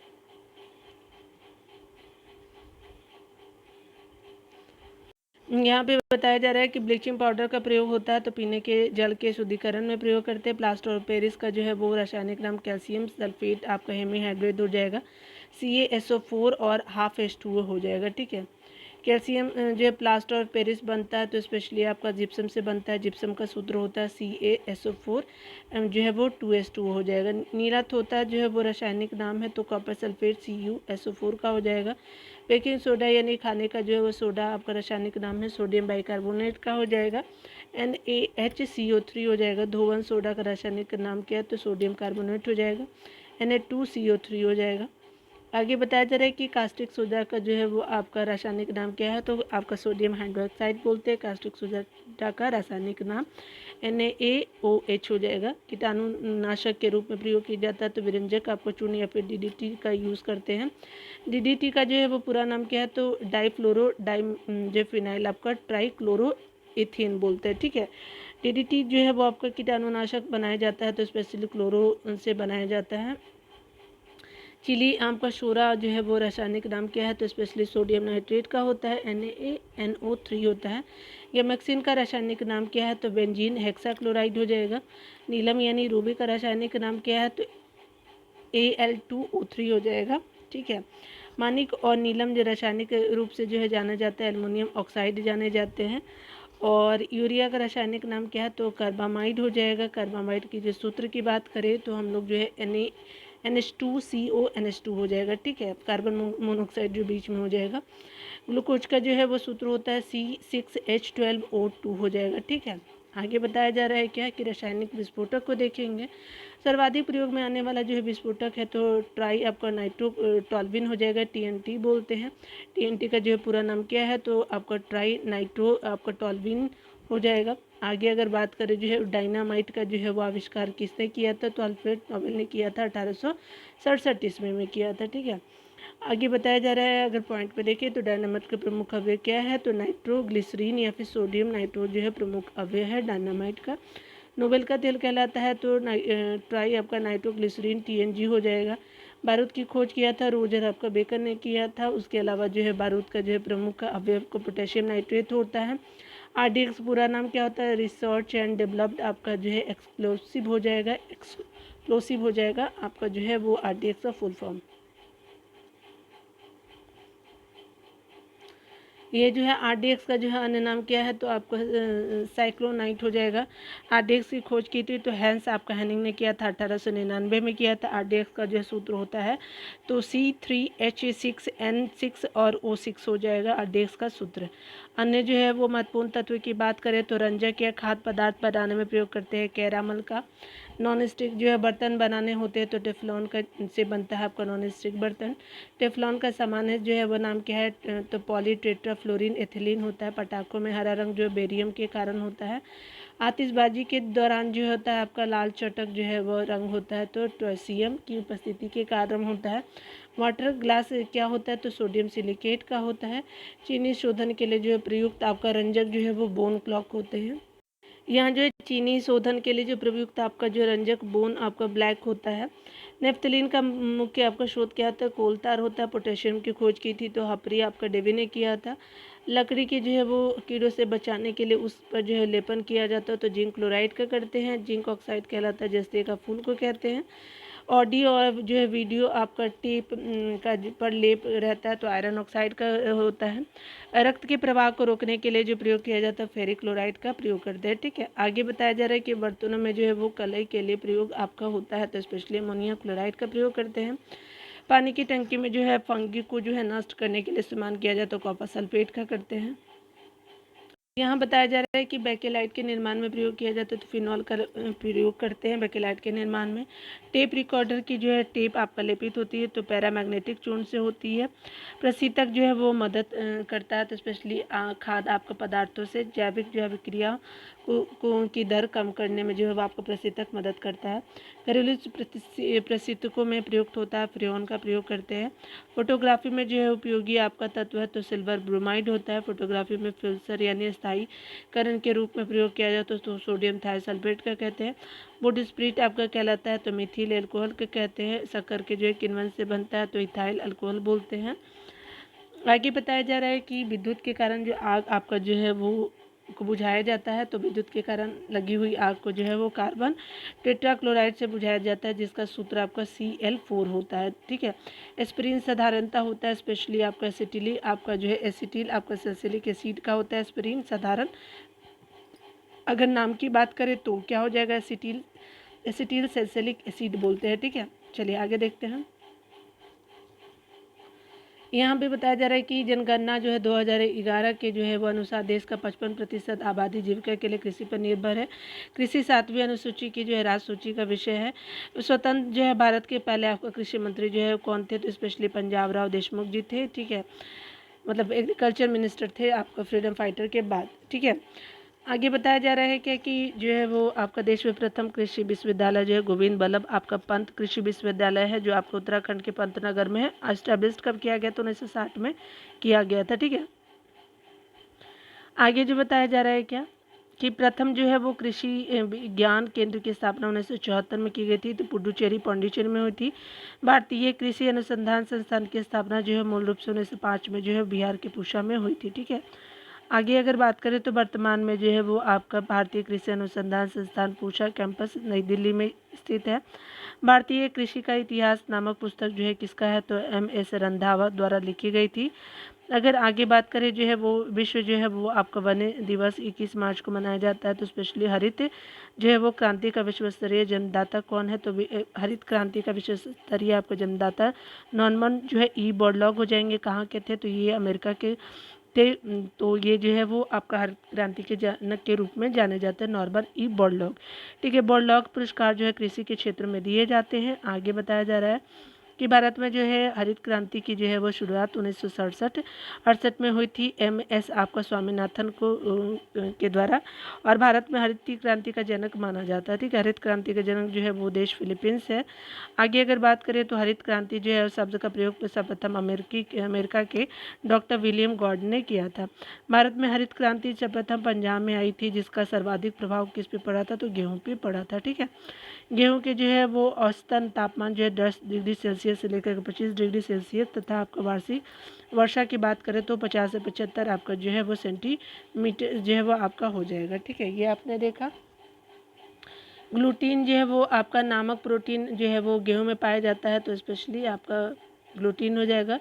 यहाँ पे बताया जा रहा है कि ब्लीचिंग पाउडर का प्रयोग होता है तो पीने के जल के शुद्धिकरण में प्रयोग करते हैं। प्लास्टर ऑफ पेरिस का जो है वो रासायनिक नाम कैल्शियम सल्फेट आपका हेमीहाइड्रेट हो जाएगा, CaSO4 और हाफ H2O हो जाएगा, ठीक है। कैल्शियम जो है प्लास्टर ऑफ पेरिस बनता है तो स्पेशली आपका जिप्सम से बनता है। जिप्सम का सूत्र होता है CaSO4 जो है वो 2H2O हो जाएगा। नीलत होता है जो है वो रासायनिक नाम है तो कॉपर सल्फेट CuSO4 का हो जाएगा। बेकिंग सोडा यानी खाने का जो है वो सोडा आपका रासायनिक नाम है सोडियम बाइकार्बोनेट का हो जाएगा, NaHCO3 हो जाएगा। धोवन सोडा का रासायनिक नाम क्या है, तो सोडियम कार्बोनेट हो जाएगा, Na2CO3 हो जाएगा। आगे बताया जा रहा है कि कास्टिक सोडा का जो है वो आपका रासायनिक नाम क्या है, तो आपका सोडियम हाइड्रोक्साइड बोलते हैं। कास्टिक सोडा का रासायनिक नाम NaOH हो जाएगा। कीटाणुनाशक के रूप में प्रयोग किया जाता है तो विरंजक आपको चूर्ण या फिर DDT का यूज़ करते हैं। DDT का जो है वो पूरा नाम क्या है, तो डाइफ्लोरो जो फिनाइल आपका ट्राइक्लोरो इथेन बोलते हैं, ठीक है। DDT जो है वो आपका कीटाणुनाशक बनाया जाता है तो स्पेशली क्लोरो से बनाया जाता है। चिली आम का शोरा जो है वो रासायनिक नाम क्या है, तो स्पेशली सोडियम नाइट्रेट का होता है, NaNO3 होता है। गैमेक्सिन का रासायनिक नाम क्या है, तो बेंजीन हेक्साक्लोराइड हो जाएगा। नीलम यानी रूबी का रासायनिक नाम क्या है, तो Al2O3 हो जाएगा, ठीक है। मानिक और नीलम जो रासायनिक रूप से जो है जाना जाता है एल्युमिनियम ऑक्साइड जाने जाते हैं। और यूरिया का रासायनिक नाम क्या है, तो कार्बामाइड हो जाएगा। कार्बामाइड की जो सूत्र की बात करें तो हम लोग जो है NH2CONH2 हो जाएगा, ठीक है, कार्बन मोनोऑक्साइड जो बीच में हो जाएगा। ग्लूकोज का जो है वो सूत्र होता है C6H12O2 हो जाएगा, ठीक है। आगे बताया जा रहा है क्या कि रासायनिक विस्फोटक को देखेंगे। सर्वाधिक प्रयोग में आने वाला जो है विस्फोटक है तो ट्राई आपका नाइट्रो टॉल्विन हो जाएगा, TNT बोलते हैं। TNT का जो है पूरा नाम क्या है, तो आपका ट्राई नाइट्रो आपका टॉल्विन हो जाएगा। आगे अगर बात करें जो है डायनामाइट का जो है वो आविष्कार किसने किया था, तो अल्फ्रेड नोबेल ने किया था 1867 ईस्वी में किया था, ठीक है। आगे बताया जा रहा है अगर पॉइंट पे देखें तो डायनामाइट के प्रमुख अवयव क्या है, तो नाइट्रोग्लिसरीन या फिर सोडियम नाइट्रो जो है प्रमुख अवयव है डायनामाइट का। नोबेल का तेल कहलाता है तो ट्राई आपका नाइट्रोग्लिसरीन TNG हो जाएगा। बारूद की खोज किया था रोजर आपका बेकर ने किया था। उसके अलावा जो है बारूद का जो है प्रमुख अवयव को पोटेशियम नाइट्रेट होता है। RDX पूरा नाम क्या होता है, रिसर्च एंड डेवलप्ड आपका जो है एक्सप्लोसिव हो जाएगा, एक्सप्लोसिव हो जाएगा आपका जो है वो RDX का फुल फॉर्म। ये जो है RDX का जो है अन्य नाम क्या है, तो आपको साइक्लोनाइट हो जाएगा। RDX की खोज की थी तो हैंस आपका हैनिंग ने किया था, 1899 में किया था। RDX का जो है सूत्र होता है तो C3H6N6 और O6 हो जाएगा RDX का सूत्र। अन्य जो है वो महत्वपूर्ण तत्व की बात करें तो रंजक या खाद्य पदार्थ बनाने में प्रयोग करते हैं कैरामल का। नॉन स्टिक जो है बर्तन बनाने होते हैं तो टेफ्लॉन का से बनता है आपका नॉन स्टिक बर्तन। टेफ्लॉन का सामान है जो है वो नाम क्या है, तो पॉलीटेट्राफ्लोरीन एथिलीन होता है। पटाखों में हरा रंग जो है बेरियम के कारण होता है। आतिशबाजी के दौरान जो होता है आपका लाल चटक जो है वो रंग होता है तो टोसियम की उपस्थिति के कारण होता है। वाटर ग्लास क्या होता है, तो सोडियम सिलिकेट का होता है। चीनी शोधन के लिए जो है प्रयुक्त आपका रंजक जो है वो बोन क्लॉक होते हैं। यहाँ जो है चीनी शोधन के लिए जो प्रयुक्त आपका जो रंजक बोन आपका ब्लैक होता है। नेफ्थलीन का मुख्य आपका शोध क्या होता है, कोलतार होता है। पोटेशियम की खोज की थी तो हपरी आपका डेवी ने किया था। लकड़ी की जो है वो कीड़ों से बचाने के लिए उस पर जो है लेपन किया जाता है तो जिंक क्लोराइड का करते हैं। जिंक ऑक्साइड कहलाता है, जस्ते का फूल को कहते हैं। ऑडियो और जो है वीडियो आपका टेप का पर लेप रहता है तो आयरन ऑक्साइड का होता है। रक्त के प्रवाह को रोकने के लिए जो प्रयोग किया जाता है फेरिक क्लोराइड का प्रयोग करते हैं। ठीक है, आगे बताया जा रहा है कि बर्तनों में जो है वो कलई के लिए प्रयोग आपका होता है तो स्पेशली अमोनियम क्लोराइड का प्रयोग करते हैं। पानी की टंकी में जो है फंगी को जो है नष्ट करने के लिए इस्तेमाल किया जाए तो कॉपर सल्फेट का करते हैं। यहाँ बताया जा रहा है कि बेकेलाइट के निर्माण में प्रयोग किया जाता है तो फिनॉल का प्रयोग करते हैं बेकेलाइट के निर्माण में। टेप रिकॉर्डर की जो है टेप आपका लेपित होती है तो पैरामैग्नेटिक चूर्ण से होती है। प्रशीतक जो है वो मदद करता है तो स्पेशली खाद्य आपका पदार्थों से जैविक जो है विक्रिया को की दर कम करने में जो है वो आपका प्रशीतक मदद करता है। घरेलू प्रशीतकों में प्रयुक्त होता है फ्रेऑन का प्रयोग करते हैं। फोटोग्राफी में जो है उपयोगी आपका तत्व है तो सिल्वर ब्रोमाइड होता है। फोटोग्राफी में फ्यूल्सर यानी स्थायी करण के रूप में प्रयोग किया जाता है तो सोडियम थायोसल्फेट का कहते हैं। वुड स्प्रिट आपका कहलाता है तो मिथिल अल्कोहल का कहते हैं। शक्कर के जो है किण्वन से बनता है तो इथाइल अल्कोहल बोलते हैं। आगे बताया जा रहा है कि विद्युत के कारण जो आग आपका जो है वो को बुझाया जाता है तो विद्युत के कारण लगी हुई आग को जो है वो कार्बन टेट्राक्लोराइड से बुझाया जाता है जिसका सूत्र आपका Cl4 होता है। ठीक है, एस्पिरिन साधारणता होता है स्पेशली आपका एसिटिली आपका जो है एसिटिल आपका सैलिसिलिक एसिड का होता है। एस्पिरिन साधारण अगर नाम की बात करें तो क्या हो जाएगा, एसिटिल सैलिसिलिक एसिड बोलते हैं। ठीक है, चलिए आगे देखते हैं। यहाँ पे बताया जा रहा है कि जनगणना जो है 2011 के जो है वो अनुसार देश का 55% आबादी जीविका के लिए कृषि पर निर्भर है। कृषि 7वीं अनुसूची की जो है राज्य सूची का विषय है। स्वतंत्र जो है भारत के पहले आपका कृषि मंत्री जो है कौन थे, तो स्पेशली पंजाब राव देशमुख जी थे। ठीक है, मतलब एग्रीकल्चर मिनिस्टर थे आपका फ्रीडम फाइटर के बाद। ठीक है, आगे बताया जा रहा है क्या कि जो है वो आपका देश में प्रथम कृषि विश्वविद्यालय जो है गोविंद बल्लभ आपका पंत कृषि विश्वविद्यालय है जो आपको उत्तराखंड के पंतनगर में है। एस्टेब्लिश कब किया गया, तो 1960 में किया गया था। ठीक है, आगे जो बताया जा रहा है क्या कि प्रथम जो है वो कृषि विज्ञान केंद्र की स्थापना 1974 में की गई थी तो पुडुचेरी पांडिचेरी में हुई थी। भारतीय कृषि अनुसंधान संस्थान की स्थापना जो है मूल रूप से 1905 में जो है बिहार के पूसा में हुई थी। ठीक है, आगे अगर बात करें तो वर्तमान में जो है वो आपका भारतीय कृषि अनुसंधान संस्थान पूसा कैंपस नई दिल्ली में स्थित है। भारतीय कृषि का इतिहास नामक पुस्तक जो है किसका है, तो MS रंधावा द्वारा लिखी गई थी। अगर आगे बात करें जो है वो विश्व जो है वो आपका वन दिवस 21 मार्च को मनाया जाता है तो स्पेशली हरित जो है वो क्रांति का विश्व स्तरीय जन्मदाता कौन है, तो हरित क्रांति का विश्व स्तरीय आपका जन्मदाता नॉर्मन जो है बोरलॉग हो जाएंगे। कहाँ के थे, तो ये अमेरिका के थे। तो ये जो है वो आपका हरित क्रांति के जनक के रूप में जाने जाते हैं नॉर्मन बोरलॉग। ठीक है, बोरलॉग पुरस्कार जो है कृषि के क्षेत्र में दिए जाते हैं। आगे बताया जा रहा है कि भारत में जो है हरित क्रांति की जो है वो शुरुआत 1967 में हुई थी MS आपका स्वामीनाथन को के द्वारा, और भारत में हरित क्रांति का जनक माना जाता है। ठीक है, हरित क्रांति का जनक जो है वो देश फिलीपींस है। आगे अगर बात करें तो हरित क्रांति जो है शब्द का प्रयोग सर्वप्रथम अमेरिका के डॉक्टर विलियम गॉर्ड ने किया था। भारत में हरित क्रांति सर्वप्रथम पंजाब में आई थी जिसका सर्वाधिक प्रभाव किस पे पड़ा था, तो गेहूँ पे पड़ा था। ठीक है, गेहूं के जो है वो औसतन तापमान जो है 10 डिग्री सेल्सियस से लेकर 25 डिग्री सेल्सियस तथा आपका वार्षिक वर्षा की बात करें तो 50 से 75 आपका जो है वो सेंटीमीटर जो है वो आपका हो जाएगा। ठीक है, ये आपने देखा। ग्लूटीन जो है वो आपका नामक प्रोटीन जो है वो गेहूं में पाया जाता है तो स्पेशली आपका ग्लूटीन हो जाएगा।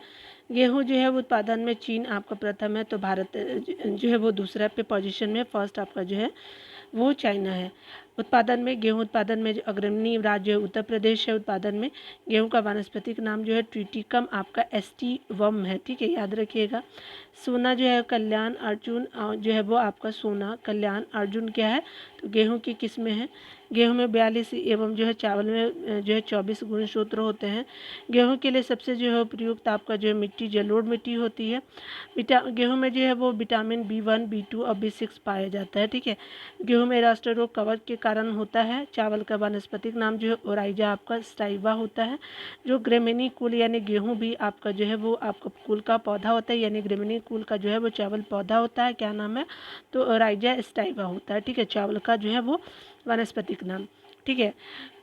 गेहूँ जो है वो उत्पादन में चीन आपका प्रथम है, तो भारत जो है वो दूसरा पे पोजीशन में, फर्स्ट आपका जो है वो चाइना है। उत्पादन में, गेहूँ उत्पादन में जो अग्रणी राज्य है उत्तर प्रदेश है। उत्पादन में गेहूँ का वानस्पतिक नाम जो है ट्रिटिकम आपका एस्टिवम है, ठीक है, याद रखिएगा। सोना जो है कल्याण अर्जुन जो है वो आपका सोना कल्याण अर्जुन क्या है, तो गेहूँ की किस्में हैं। गेहूँ में 42 एवं जो है चावल में जो है 24 गुणसूत्र होते हैं। गेहूँ के लिए सबसे जो है उपयुक्त आपका जो है मिट्टी जलोढ़ मिट्टी होती है। गेहूँ में जो है वो विटामिन B1, B2 और B6 पाया जाता है, ठीक है। गेहूँ में राष्ट्र रोग कवक के कारण होता है। चावल का वानस्पतिक नाम जो है ओराइजा आपका स्टाइवा होता है। जो ग्रेमिनी कुल यानी गेहूँ भी आपका जो है वो आपका कुल का पौधा होता है, यानी ग्रेमिनी कुल का जो है वो चावल पौधा होता है, क्या नाम है, तो ओराइजा स्टाइवा होता है, ठीक है, चावल का जो है वो वानस्पतिक नाम, ठीक है।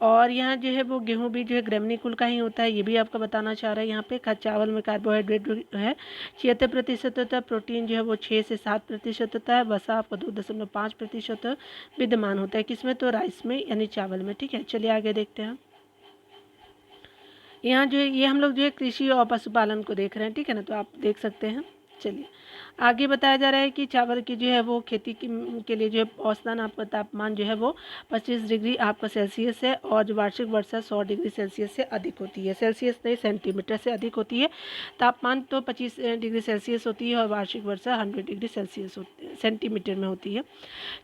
और यहाँ जो है वो गेहूँ भी जो है ग्रेमिनी कुल का ही होता है, ये भी आपका बताना चाह रहा है यहाँ पे। चावल में कार्बोहाइड्रेट है 76% होता है, प्रोटीन जो है वो 6 से 7% होता है, वसा आपका 2.5% विद्यमान होता है, किसमें, तो राइस में यानी चावल में, ठीक है। चलिए आगे देखते हैं। यहाँ जो है ये हम लोग जो है कृषि और पशुपालन को देख रहे हैं, ठीक है ना, तो आप देख सकते हैं। चलिए आगे बताया जा रहा है कि चावल की जो है वो खेती के लिए जो है औसतन आपका तापमान जो है वो 25 डिग्री आपका सेल्सियस है, और जो वार्षिक वर्षा 100 डिग्री सेल्सियस से अधिक होती है, सेल्सियस नहीं सेंटीमीटर से अधिक होती है। तापमान तो 25 डिग्री सेल्सियस होती है और वार्षिक वर्षा 100 डिग्री सेल्सियस सेंटीमीटर में होती है।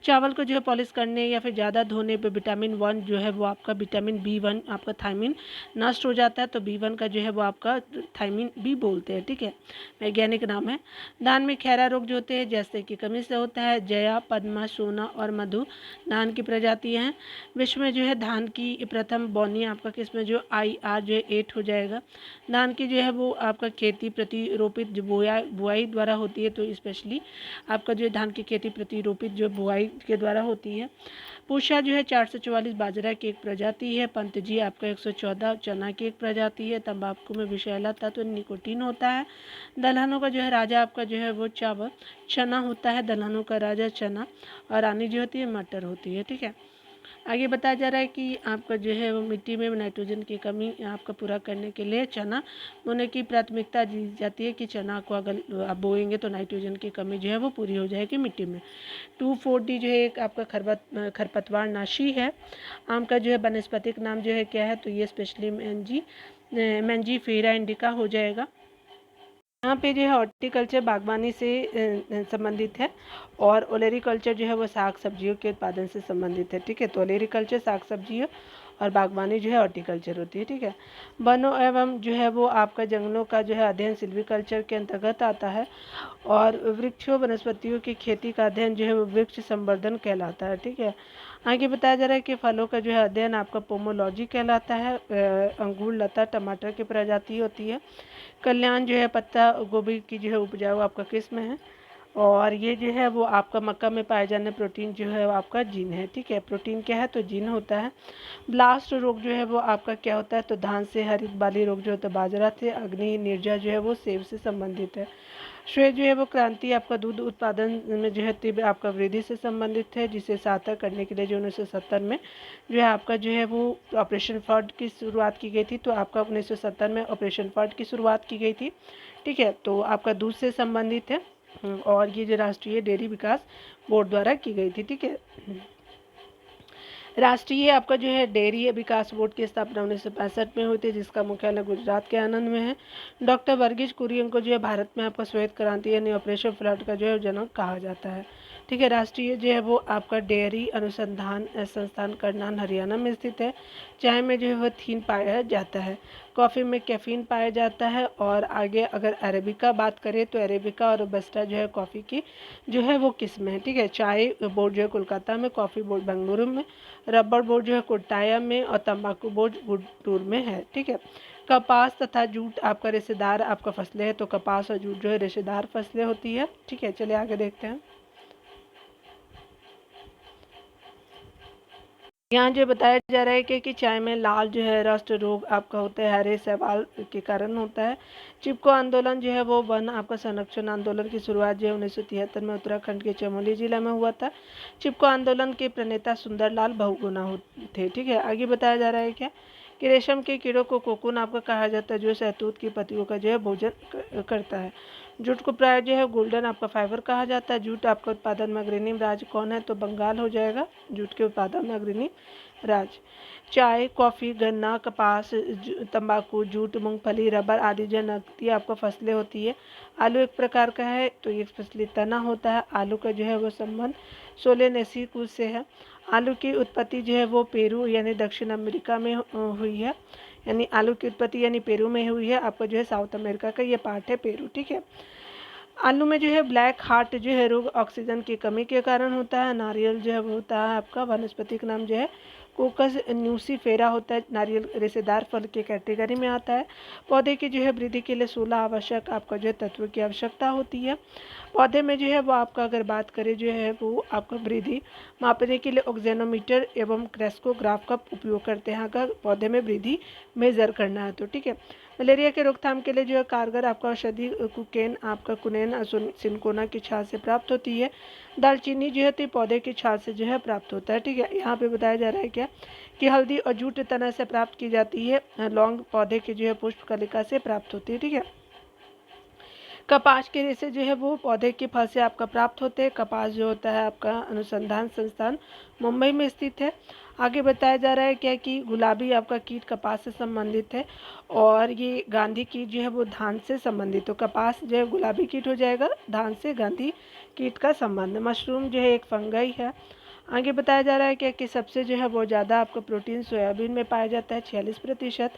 चावल को जो है पॉलिश करने या फिर ज़्यादा धोने पे विटामिन 1 जो है वो आपका विटामिन B1 आपका थायमिन नष्ट हो जाता है, तो B1 का जो है वो आपका थायमिन B बोलते हैं, ठीक है, वैज्ञानिक नाम है। धान में खैरा रोग जो होते हैं जैसे कि कमी से होता है। जया, पद्मा, सोना और मधु धान की प्रजातियां हैं। विश्व में जो है धान की प्रथम बौनी आपका किसमें जो IR जो है 8 हो जाएगा। धान की जो है वो आपका खेती प्रतिरोपित जो बुआई द्वारा होती है, तो स्पेशली आपका जो धान की खेती प्रतिरोपित जो बुआई के द्वारा होती है। पूषा जो है 444 बाजरा की एक प्रजाति है। पंतजी आपका 114 चना की एक प्रजाति है। तंबाकू में विषैला तत्व निकोटीन होता है। दलहनों का जो है राजा आपका जो है वो चावल चना होता है, दलहनों का राजा चना, और रानी जो होती है मटर होती है, ठीक है। आगे बताया जा रहा है कि आपका जो है वो मिट्टी में नाइट्रोजन की कमी आपका पूरा करने के लिए चना बोने की प्राथमिकता दी जाती है, कि चना को अगर आप बोएंगे तो नाइट्रोजन की कमी जो है वो पूरी हो जाएगी मिट्टी में। 2,4-D जो है एक आपका खरपतवार नाशी है। आम का जो है वनस्पतिक नाम जो है क्या है, तो ये स्पेशली मैंजीफेरा इंडिका हो जाएगा। यहाँ पे जो है हॉर्टिकल्चर बागवानी से संबंधित है, और ओलेरीकल्चर जो है वो साग सब्जियों के उत्पादन से संबंधित है, ठीक है। तो ओलेरीकल्चर साग सब्जियों और बागवानी जो है हॉर्टिकल्चर होती है, ठीक है। वनों एवं जो है वो आपका जंगलों का जो है अध्ययन सिल्वीकल्चर के अंतर्गत आता है, और वृक्षों वनस्पतियों की खेती का अध्ययन जो है वो वृक्ष संवर्धन कहलाता है, ठीक है। आगे बताया जा रहा है कि फलों का जो है अध्ययन आपका पोमोलॉजी कहलाता है। अंगूर, लता, टमाटर की प्रजाति होती है। कल्याण जो है पत्ता गोभी की जो है उपजाऊ आपका किस्म है, और ये जो है वो आपका मक्का में पाए जाने प्रोटीन जो है वो आपका जीन है, ठीक है। प्रोटीन क्या है, तो जीन होता है। ब्लास्ट रोग जो है वो आपका क्या होता है, तो धान से। हरित बाली रोग जो होता है बाजरा से। अग्नि निर्जा जो है वो सेब से संबंधित है। श्वेत जो है वो क्रांति आपका दूध उत्पादन में जो है तीव्र आपका वृद्धि से संबंधित है, जिसे सार्थक करने के लिए जो 1970 में जो है आपका जो है वो ऑपरेशन फ्लड की शुरुआत की गई थी। तो आपका 1970 में ऑपरेशन फ्लड की शुरुआत की गई थी, ठीक है। तो आपका दूध से संबंधित है, और ये जो राष्ट्रीय डेयरी विकास बोर्ड द्वारा की गई थी, ठीक है। राष्ट्रीय आपका जो है डेयरी विकास बोर्ड की स्थापना 1965 में हुई थी, जिसका मुख्यालय गुजरात के आनंद में है। डॉक्टर वर्गीज कुरियन को जो है भारत में आपका श्वेत क्रांति यानी ऑपरेशन फ्लड का जो है जनक कहा जाता है, ठीक है। राष्ट्रीय जो है वो आपका डेयरी अनुसंधान संस्थान करनाल हरियाणा में स्थित है। चाय में जो है वो थीन पाया जाता है। कॉफ़ी में कैफीन पाया जाता है। और आगे अगर अरेबिका बात करें तो अरेबिका और रोबस्टा जो है कॉफ़ी की जो है वो किस्म है, ठीक है। चाय बोर्ड जो है कोलकाता में, कॉफ़ी बोर्ड बेंगलुरु में, रबर बोर्ड जो है कोट्टायम में, और तंबाकू बोर्ड गुंटूर में है, ठीक है। कपास तथा जूट आपका रेशेदार आपका फसलें है, तो कपास और जूट जो है रेशेदार फसलें होती है, ठीक है। चलिए आगे देखते हैं। यहाँ जो बताया जा रहा है कि चाय में लाल जो है रस्ट रोग आपका होता है, हरे शैवाल के कारण होता है। चिपको आंदोलन जो है वो वन आपका संरक्षण आंदोलन की शुरुआत जो है 1973 में उत्तराखंड के चमोली जिला में हुआ था। चिपको आंदोलन के प्रणेता सुंदरलाल बहुगुणा थे, ठीक है। आगे बताया जा रहा है क्या कि रेशम के कीड़ों को कोकून आपका कहा जाता है, जो शहतूत की पत्तियों का जो है भोजन करता है। जूट को प्राय जो है गोल्डन आपका फाइबर कहा जाता है। जूट आपका उत्पादन में अग्रणी राज्य कौन है, तो बंगाल हो जाएगा जूट के उत्पादन में अग्रणी राज्य। चाय, कॉफ़ी, गन्ना, कपास, तंबाकू, जूट, मूंगफली, रबर आदि जो नकदी आपको फसलें होती है। आलू एक प्रकार का है, तो ये फसली तना होता है। आलू का जो है वो संबंध सोलेनेसी कुल से है। आलू की उत्पत्ति जो है वो पेरू यानी दक्षिण अमेरिका में हुई है, यानी आलू की उत्पत्ति यानी पेरू में हुई है। आपका जो है साउथ अमेरिका का ये पार्ट है पेरू, ठीक है। आलू में जो है ब्लैक हार्ट जो है रोग ऑक्सीजन की कमी के कारण होता है। नारियल जो है वो होता है आपका वानस्पतिक नाम जो है कोकस न्यूसीफेरा होता है। नारियल रेशेदार फल के कैटेगरी में आता है। पौधे की जो है वृद्धि के लिए 16 आवश्यक आपका जो है तत्व की आवश्यकता होती है। पौधे में जो है वो आपका अगर बात करें जो है वो आपका वृद्धि मापने के लिए ऑक्जेनोमीटर एवं क्रेस्कोग्राफ का उपयोग करते हैं अगर पौधे में वृद्धि मेजर करना है तो, ठीक है। मलेरिया के रोकथाम के लिए जो है कारगर आपका औषधि कुकेन आपका कुनेन सिनकोना की छाल से प्राप्त होती है। दालचीनी जो है पौधे की छाल से जो है प्राप्त होता है, ठीक है। यहाँ पे बताया जा रहा है क्या कि हल्दी और जूट तना से प्राप्त की जाती है। लौंग पौधे के जो है पुष्प कलिका से प्राप्त होती है, ठीक है। कपास के रेशे जो है वो पौधे के फल से आपका प्राप्त होते हैं। कपास जो होता है आपका अनुसंधान संस्थान मुंबई में स्थित है। आगे बताया जा रहा है क्या कि गुलाबी आपका कीट कपास से संबंधित है और ये गांधी कीट जो है वो धान से संबंधित। तो कपास जो है गुलाबी कीट हो जाएगा, धान से गांधी कीट का संबंध। मशरूम जो है एक फंगई है। आगे बताया जा रहा है क्या कि सबसे जो है वो ज़्यादा आपका प्रोटीन सोयाबीन में पाया जाता है 46%,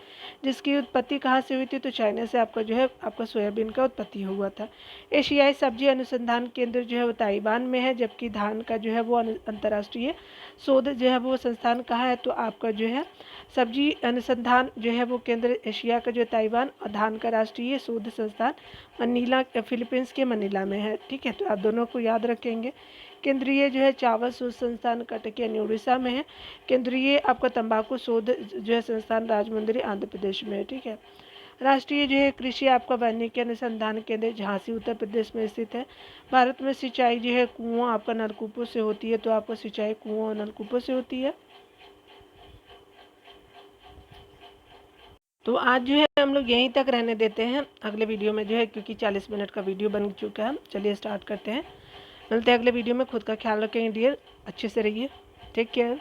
जिसकी उत्पत्ति कहाँ से हुई थी, तो चाइना से आपका जो है आपका सोयाबीन का उत्पत्ति हुआ था। एशियाई सब्जी अनुसंधान केंद्र जो है वो ताइवान में है, जबकि धान का जो है वो अंतर्राष्ट्रीय शोध जो है वो संस्थान कहाँ है, तो आपका जो है सब्जी अनुसंधान जो है वो केंद्र एशिया का जो ताइवान और धान का राष्ट्रीय शोध संस्थान मनीला फिलीपींस के मनीला में है, ठीक है। तो आप दोनों को याद रखेंगे। केंद्रीय जो है चावल शोध संस्थान कटक यानी उड़ीसा में है। केंद्रीय आपका तंबाकू शोध जो है संस्थान राजमुंदरी आंध्र प्रदेश में है, ठीक है। राष्ट्रीय जो है कृषि आपका वैज्ञानिक अनुसंधान केंद्र झांसी उत्तर प्रदेश में स्थित है। भारत में सिंचाई जो है कुओं आपका नलकूपों से होती है, तो आपको सिंचाई कुओं और नलकूपों से होती है। तो आज जो है हम लोग यहीं तक रहने देते हैं। अगले वीडियो में जो है क्योंकि 40 मिनट का वीडियो बन चुका है, चलिए स्टार्ट करते हैं। मिलते हैं अगले वीडियो में। खुद का ख्याल रखें डियर, अच्छे से रहिए, टेक केयर।